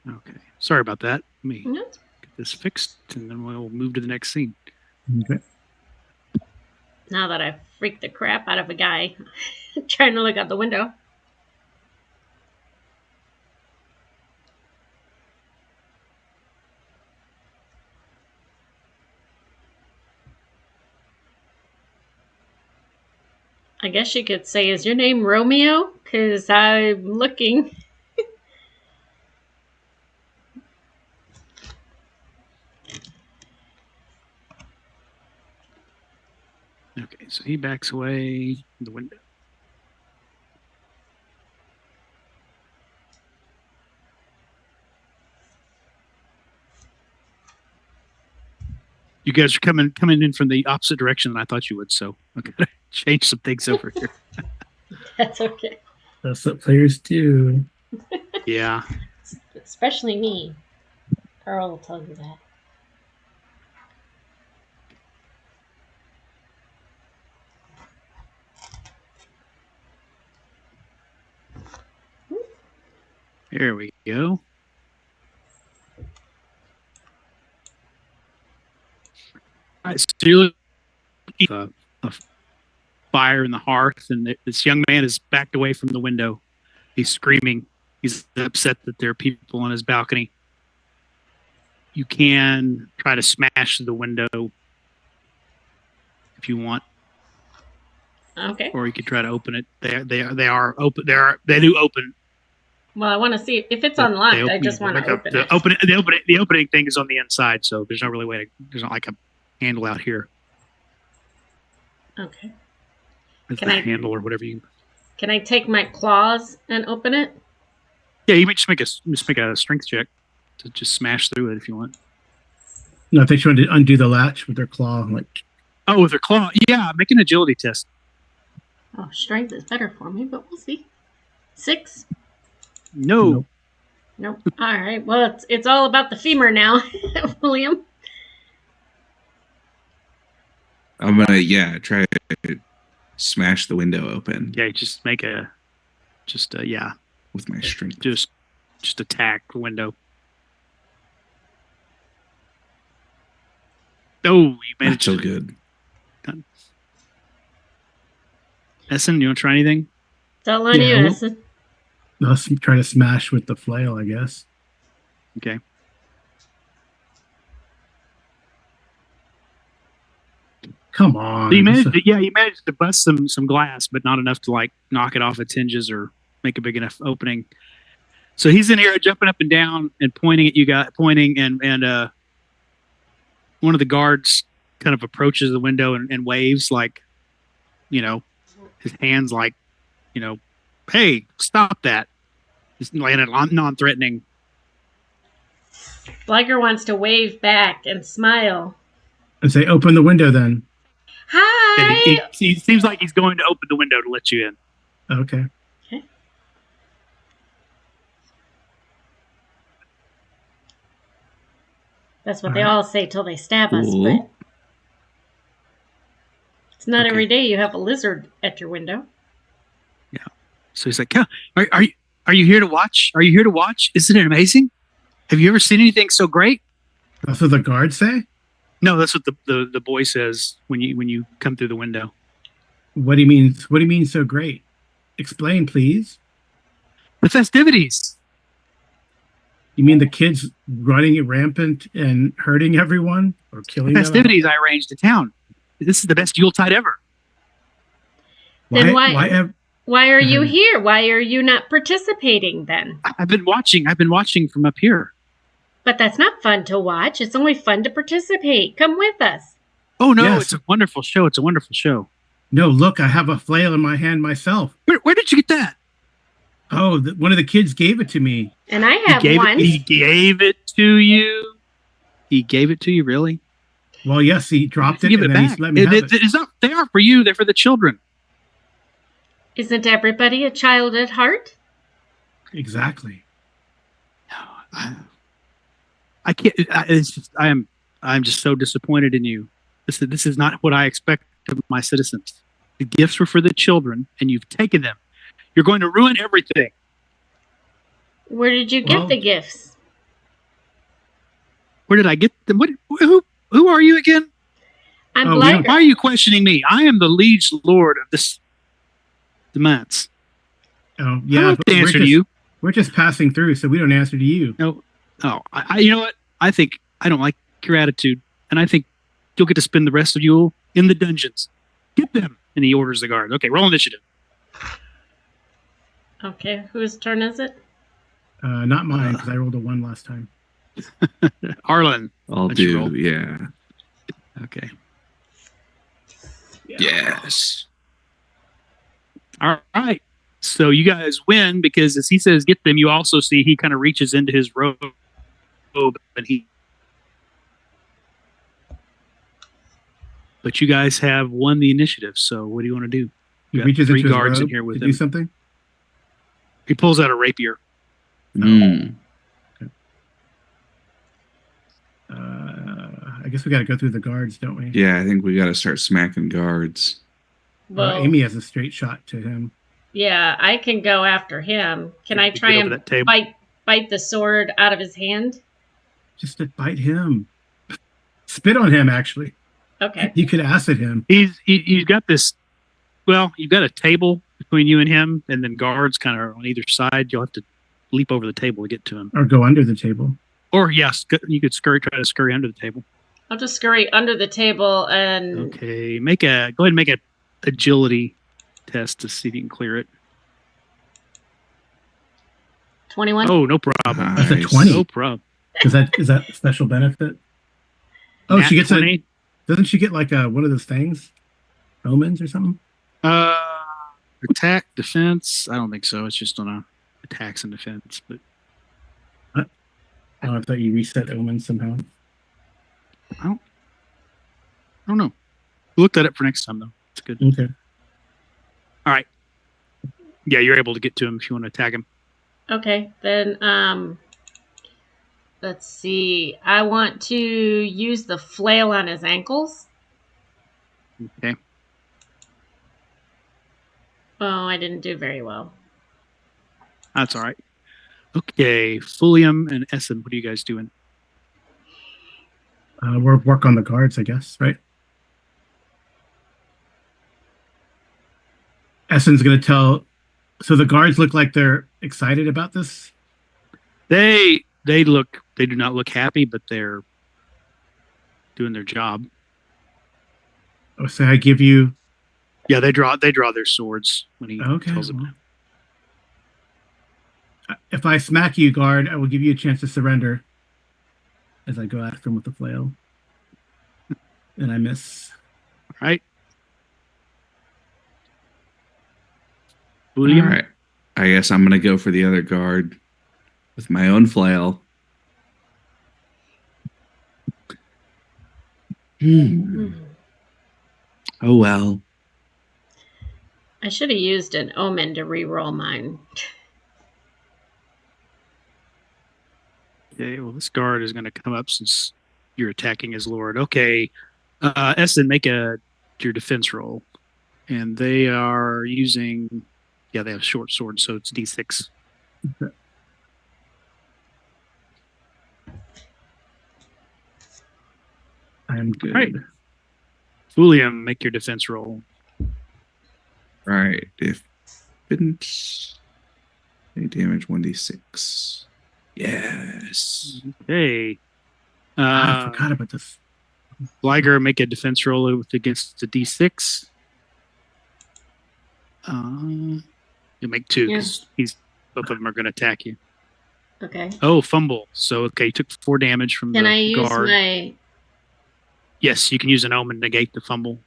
Okay, sorry about that. Let me Mm-hmm. get this fixed, and then we'll move to the next scene. Okay. Now that I've freaked the crap out of a guy trying to look out the window. I guess you could say, is your name Romeo? Because I'm looking. Okay, so he backs away the window. You guys are coming in from the opposite direction than I thought you would, so I'm gonna change some things over here. That's okay. That's what players do. Yeah. Especially me. Carl will tell you that. There we go. All right, so you're looking at a fire in the hearth, and this young man is backed away from the window. He's screaming. He's upset that there are people on his balcony. You can try to smash the window if you want. Okay. Or you could try to open it. They are open. They do open. Well, I want to see if it's unlocked. I just want to open it. The opening thing is on the inside, so there's no really way to. There's not like a handle out here. Okay. It's a handle or whatever you. Can I take my claws and open it? Yeah, you might just make a strength check to just smash through it if you want. No, if they try to undo the latch with their claw, like. Oh, with their claw. Yeah, make an agility test. Oh, strength is better for me, but we'll see. 6. No. Nope. All right. Well, it's all about the femur now, William. I'm gonna try to smash the window open. Yeah, just make with my strength. Just attack the window. Oh, you managed. Not so good. Done. Essen, you want to try anything? It's all on you, Essen. I'll try to smash with the flail, I guess. Okay. Come on. So you managed to bust some glass, but not enough to like knock it off its hinges or make a big enough opening. So he's in here jumping up and down and pointing at you guys, pointing, and one of the guards kind of approaches the window and waves, like, you know, his hands like, you know, hey, stop that. Just non-threatening. Blagger wants to wave back and smile. And say, open the window then. Hi! And he seems like he's going to open the window to let you in. Okay. That's what they all say till they stab us, but it's not every day you have a lizard at your window. Yeah. So he's like, are you here to watch? Are you here to watch? Isn't it amazing? Have you ever seen anything so great? That's what the guards say? No, that's what the boy says when you come through the window. What do you mean? What do you mean so great? Explain, please. The festivities. You mean the kids running rampant and hurting everyone or killing them? Festivities I arranged in town. This is the best Yuletide ever. Then why are you here? Why are you not participating then? I've been watching from up here. But that's not fun to watch. It's only fun to participate. Come with us. Oh no, It's a wonderful show. It's a wonderful show. No, look, I have a flail in my hand myself. Where did you get that? Oh, one of the kids gave it to me. And I have one. He gave it to you? He gave it to you, really? Well, yes, he dropped it and then he let me have it. It's not, they aren't for you. They're for the children. Isn't everybody a child at heart? Exactly. I can't. I'm just so disappointed in you. This is not what I expect of my citizens. The gifts were for the children, and you've taken them. You're going to ruin everything. Where did you get the gifts? Where did I get them? Who are you again? I'm Blagger. Why are you questioning me? I am the liege lord of the Mats. Oh, yeah. I don't have to answer to you. We're just passing through, so we don't answer to you. No. Oh, you know what? I think I don't like your attitude, and I think you'll get to spend the rest of Yule in the dungeons. Get them. And he orders the guards. Okay, roll initiative. Okay, whose turn is it? Not mine, because I rolled a 1 last time. Arlen. I'll do, yeah. Okay. Yes. All right. So you guys win because as he says get them, you also see he kind of reaches into his robe and but you guys have won the initiative. So what do you want to do? He reaches into his guards robe in here with to him. do something? He pulls out a rapier. Okay. I guess we got to go through the guards, don't we? Yeah, I think we got to start smacking guards. Well, Amy has a straight shot to him. Yeah, I can go after him. Can I try and bite the sword out of his hand? Just to bite him. Spit on him, actually. Okay. You could acid him. He's got this. Well, you've got a table between you and him, and then guards kind of on either side. You'll have to leap over the table to get to him, or go under the table. Or yes, you could try to scurry under the table. I'll just scurry under the table and. Okay, go ahead and make a agility test to see if you can clear it. 21. Oh, no problem. That's a 20. No problem. Is that a special benefit? Oh, Nat she gets 20. Doesn't she get like one of those things? Omens or something? Attack, defense. I don't think so. It's just on attacks and defense. But I thought you reset omens somehow. I don't know. We'll look that up for next time though. It's good. Okay. All right. Yeah, you're able to get to him if you want to attack him. Okay, then let's see. I want to use the flail on his ankles. Okay. Oh, I didn't do very well. That's all right. Okay, Fullium and Essen, what are you guys doing? We're work on the guards, I guess, right? Essen's going to tell. So the guards look like they're excited about this. They do not look happy, but they're doing their job. Oh, so I give you. Yeah, they draw their swords when he Okay. tells them. If I smack you, guard, I will give you a chance to surrender. As I go after him with the flail, and I miss. All right. All William. right. I guess I'm gonna go for the other guard with my own flail. Oh well. I should have used an omen to re-roll mine. Okay, well, this guard is going to come up since you're attacking his lord. Okay, Essen, make your defense roll, and they are using. Yeah, they have short swords, so it's D6. Okay. I'm good. Right. William, make your defense roll. All right. Defense. Any damage 1d6. Yes. Okay. I forgot about this. Liger, make a defense roll against the D6. You'll make 2 because both of them are going to attack you. Okay. Oh, fumble. So, okay, you took 4 damage from Can the I use guard. my... Yes, you can use an omen to negate the fumble.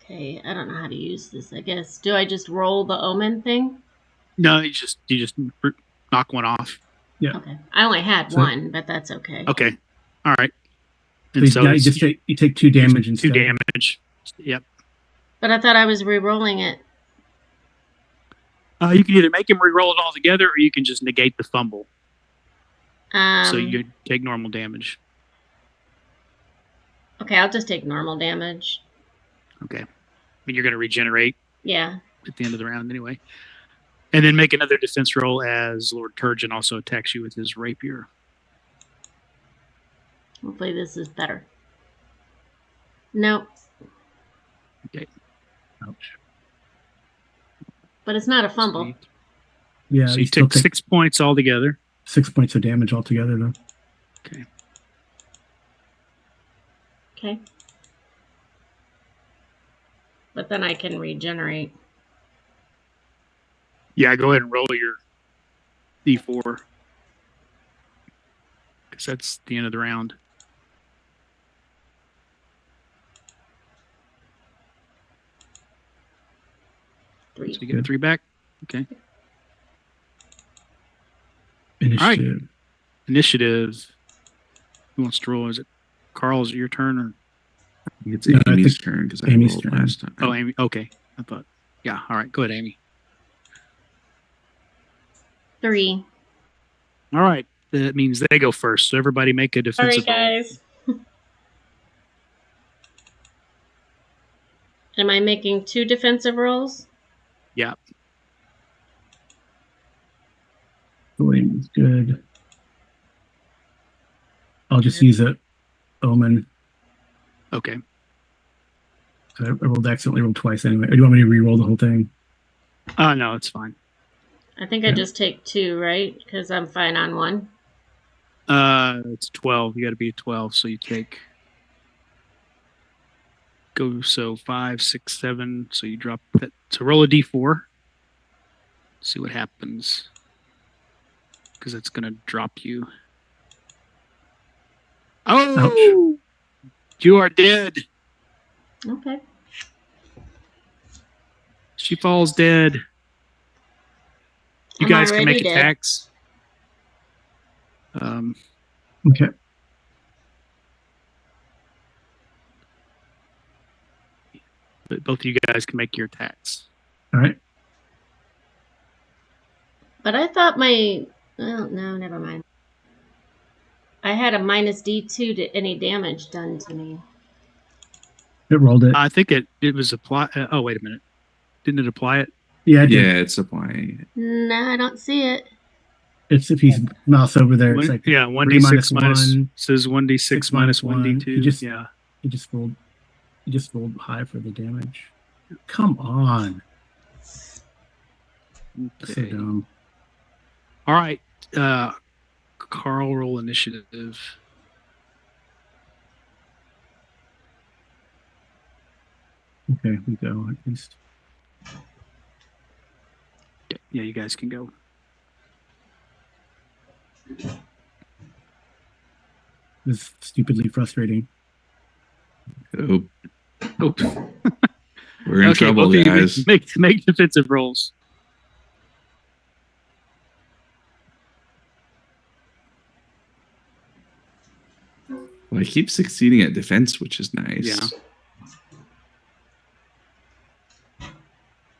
Okay, I don't know how to use this, I guess. Do I just roll the omen thing? No, you just knock one off. Yeah. Okay. I only had one, but that's okay. Okay. All right. And so you take 2 damage instead. 2 damage. Yep. But I thought I was re-rolling it. You can either make him re-roll it all together, or you can just negate the fumble. So you take normal damage. Okay, I'll just take normal damage. Okay. I mean, you're going to regenerate. Yeah. At the end of the round, anyway. And then make another defense roll as Lord Turgeon also attacks you with his rapier. Hopefully this is better. Nope. Okay. Ouch. But it's not a fumble. Yeah. So you took 6 points altogether. 6 points of damage altogether, though. Okay. Okay. But then I can regenerate. Yeah, go ahead and roll your D4. Because that's the end of the round. 3. So you get a 3 back? Okay. Initiative. All right. Initiative. Who wants to roll? Is it Carl? Is it your turn? Or? It's Amy's turn because I rolled turn. last time. Oh, Amy. Okay. I thought. Yeah. All right. Go ahead, Amy. 3. All right. That means they go first. So everybody make a defensive roll. Guys. Am I making 2 defensive rolls? Yeah. William's good. I'll just use it. Omen. Okay. So I accidentally rolled twice anyway. Or do you want me to re-roll the whole thing? No, it's fine. I think I just take 2, right? Because I'm fine on 1. It's 12. You got to be a 12, so you take. So 5, 6, 7. So you drop that. So roll a D4. See what happens. Because that's going to drop you. Oh! Ouch. You are dead. Okay. She falls dead. You guys can make dead. attacks. Okay. But both of you guys can make your attacks. All right. But I thought my... Oh, no, never mind. I had a minus D2 to any damage done to me. It rolled it. I think it was apply. Oh, wait a minute. Didn't it apply it? Yeah, it's applying it. No, I don't see it. It's if he's mouse over there. It's like 1d6 minus says 1d6 minus 1d2. He just rolled high for the damage. Come on. Okay. So dumb. All right. Carl, roll initiative. Okay, we go at least. Yeah, you guys can go. This is stupidly frustrating. Oh, Oops. we're in trouble, both of you guys. make defensive rolls. Well, I keep succeeding at defense, which is nice. Yeah.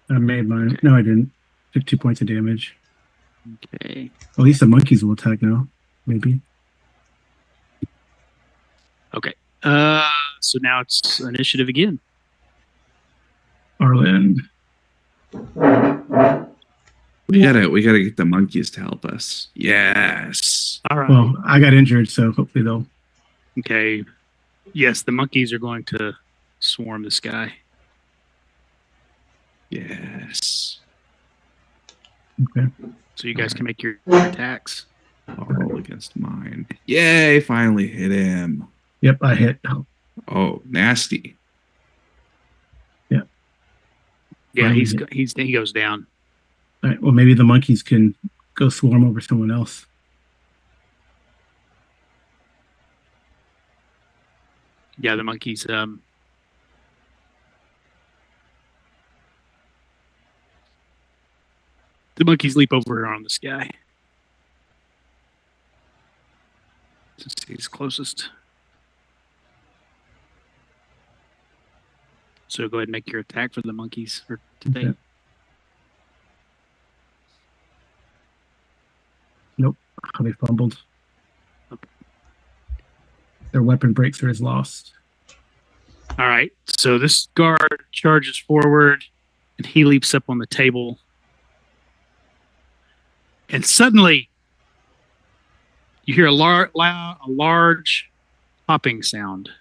I made mine. Okay. No, I didn't. Took 2 points of damage. Okay. At least the monkeys will attack now. Maybe. Okay. So now it's initiative again. Arlen. We gotta get the monkeys to help us. Yes. All right. Well, I got injured, so hopefully they'll. Okay. Yes, the monkeys are going to swarm this guy. Yes. Okay. So you guys can make your attacks. I'll roll against mine. Yay! Finally hit him. Yep, I hit. Oh, nasty. Yeah, Finally he goes down. All right. Well, maybe the monkeys can go swarm over someone else. Yeah, the monkeys. The monkeys leap over on this guy. Since he's closest. So go ahead and make your attack for the monkeys for today. Okay. Nope. Oh, they fumbled. Okay. Their weapon breakthrough is lost. All right. So this guard charges forward and he leaps up on the table. And suddenly you hear a large popping sound.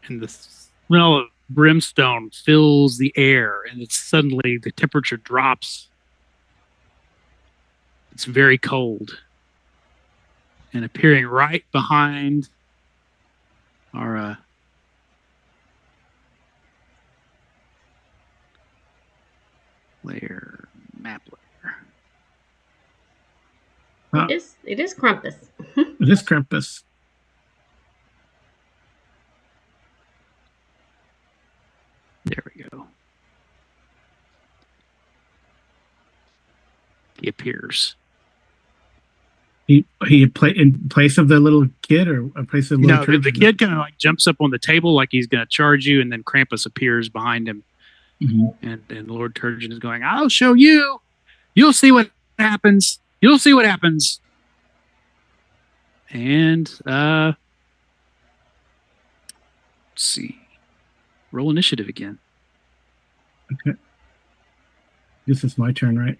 And the smell of brimstone fills the air, and it's suddenly the temperature drops. It's very cold. And appearing right behind our map layer. It is Krampus. It is Krampus. There we go. He appears. He play in place of the little kid, or in place of the little the kid kind of like jumps up on the table like he's going to charge you, and then Krampus appears behind him. Mm-hmm. And Lord Turgeon is going, "I'll show you. You'll see what happens. You'll see what happens." And let's see. Roll initiative again. Okay. This is my turn, right?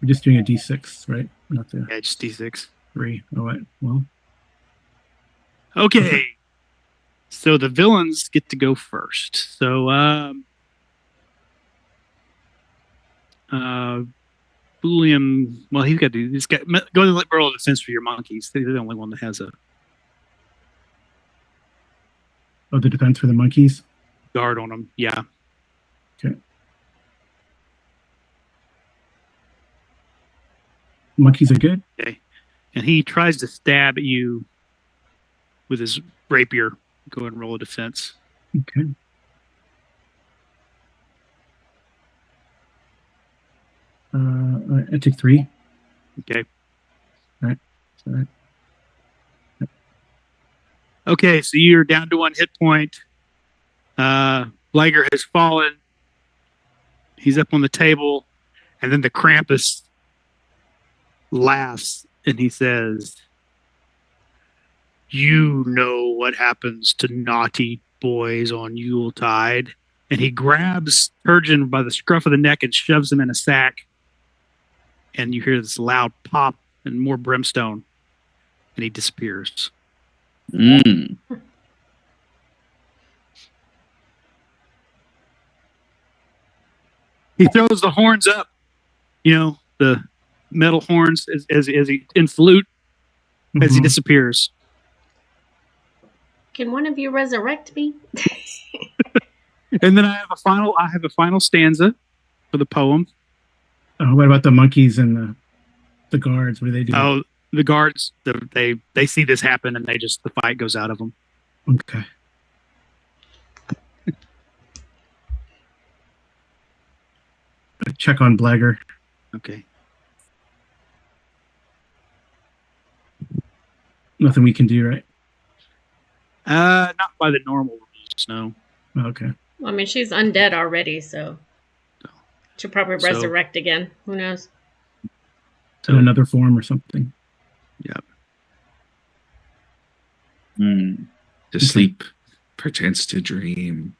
We're just doing a D6, right? Not the Yeah, just D6. 3. All right. Well. Okay. So the villains get to go first. So Bullion, well, he's got to do. He's got go to roll a defense for your monkeys. They're the only one that has a The defense for the monkeys. guard on them. Yeah. Okay. Monkeys are good. Okay. And he tries to stab at you with his rapier. Go ahead and roll a defense. Okay. I took 3. Okay. All right. All right. Okay, so you're down to 1 hit point. Liger has fallen. He's up on the table, and then the Krampus laughs and he says, "You know what happens to naughty boys on Yuletide." And he grabs Turgeon by the scruff of the neck and shoves him in a sack. And you hear this loud pop and more brimstone, and he disappears. Mm. He throws the horns up, the metal horns as he in salute as he disappears. Can one of you resurrect me? And then I have a final stanza for the poem. What about the monkeys and the guards? What do they do? Oh, the guards, they see this happen and the fight goes out of them. Okay. Check on Blagger. Okay. Nothing we can do, right? Not by the normal rules, no. Okay. Well, I mean, she's undead already, so she'll probably resurrect again. Who knows? In another form or something. Yep. To sleep, perchance to dream.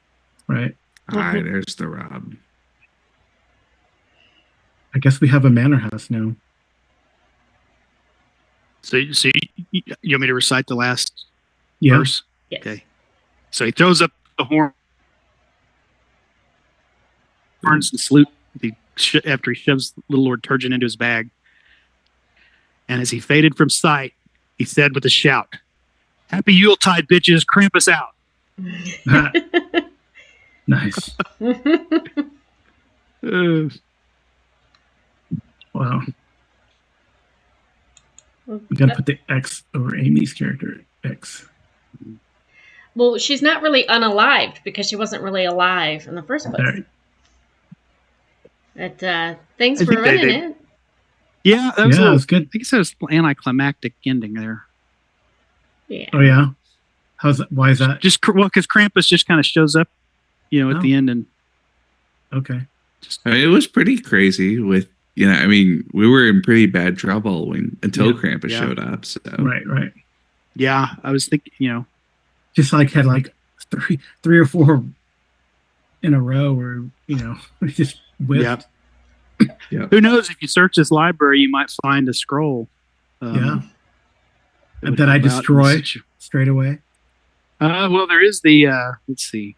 Right. Aye, there's the rub. I guess we have a manor house now. So you want me to recite the last Yeah. verse? Yes. Okay. So he throws up the horns and salute after he shoves little Lord Turgeon into his bag. And as he faded from sight, he said with a shout, "Happy Yuletide, bitches, Krampus out." Nice. Wow. We gotta put the X over Amy's character. X. Well, she's not really unalived because she wasn't really alive in the first place. Right. But thanks for running it. Yeah, that was was good. I think it said it was an anticlimactic ending there. Yeah. Oh yeah. Why is that? Just because Krampus just kind of shows up, at the end and. Okay. I mean, it was pretty crazy with, I mean, we were in pretty bad trouble until Krampus showed up. So Right. Yeah, I was thinking, just had three or four in a row where, just whipped. Yeah. Who knows? If you search this library, you might find a scroll. And that I destroy straight away. Well, there is the. Let's see.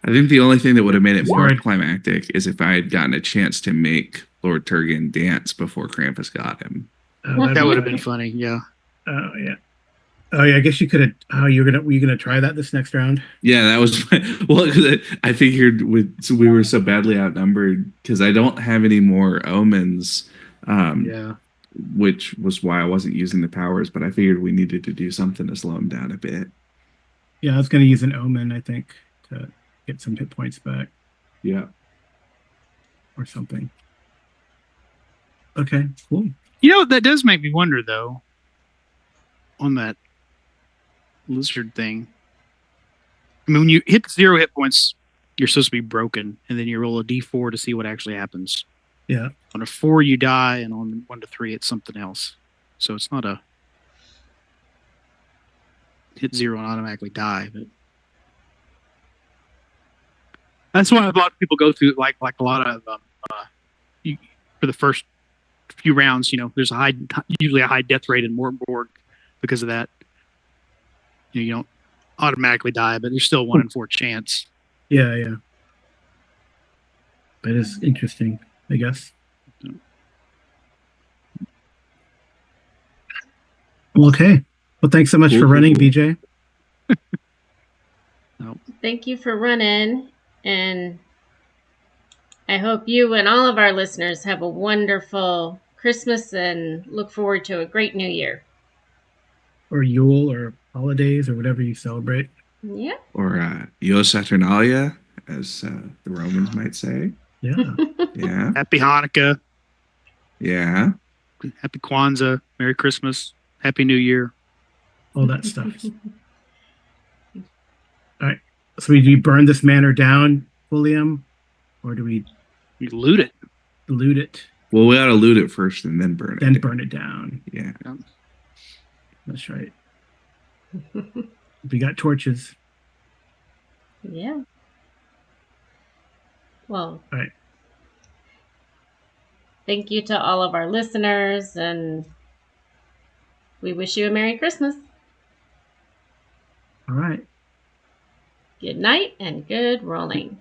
I think the only thing that would have made it more climactic is if I had gotten a chance to make Lord Turgeon dance before Krampus got him. That would have been funny. Yeah. Oh yeah. Oh yeah. I guess you could have. Oh, were you gonna try that this next round? Yeah, that was well. Cause I figured we were so badly outnumbered because I don't have any more omens. Which was why I wasn't using the powers, but I figured we needed to do something to slow him down a bit. Yeah, I was gonna use an omen, I think, to get some hit points back. Yeah. Or something. Okay, cool. That does make me wonder, though, on that lizard thing. I mean, when you hit 0 hit points, you're supposed to be broken, and then you roll a d4 to see what actually happens. Yeah. On a 4, you die, and on 1 to 3, it's something else. So it's not a hit 0 and automatically die, but that's why a lot of people go through like a lot of for the first few rounds. There's usually a high death rate in Mork Borg because of that. You don't automatically die, but there's still a 1 in 4 chance. Yeah. That is interesting, I guess. Well, okay. Well, thanks so much for running, BJ. Thank you for running, and I hope you and all of our listeners have a wonderful Christmas and look forward to a great New Year. Or Yule, or holidays, or whatever you celebrate. Yeah. Or Yule Saturnalia, as the Romans might say. Yeah. Yeah. Happy Hanukkah. Yeah. Happy Kwanzaa. Merry Christmas. Happy New Year. All that stuff. All right. So do we burn this manor down, William? Or do we loot it? Loot it. Well, we ought to loot it first and then burn it. Then burn it down. Yeah. That's right. We got torches. Yeah. Well. All right. Thank you to all of our listeners, and we wish you a Merry Christmas. All right. Good night and good rolling.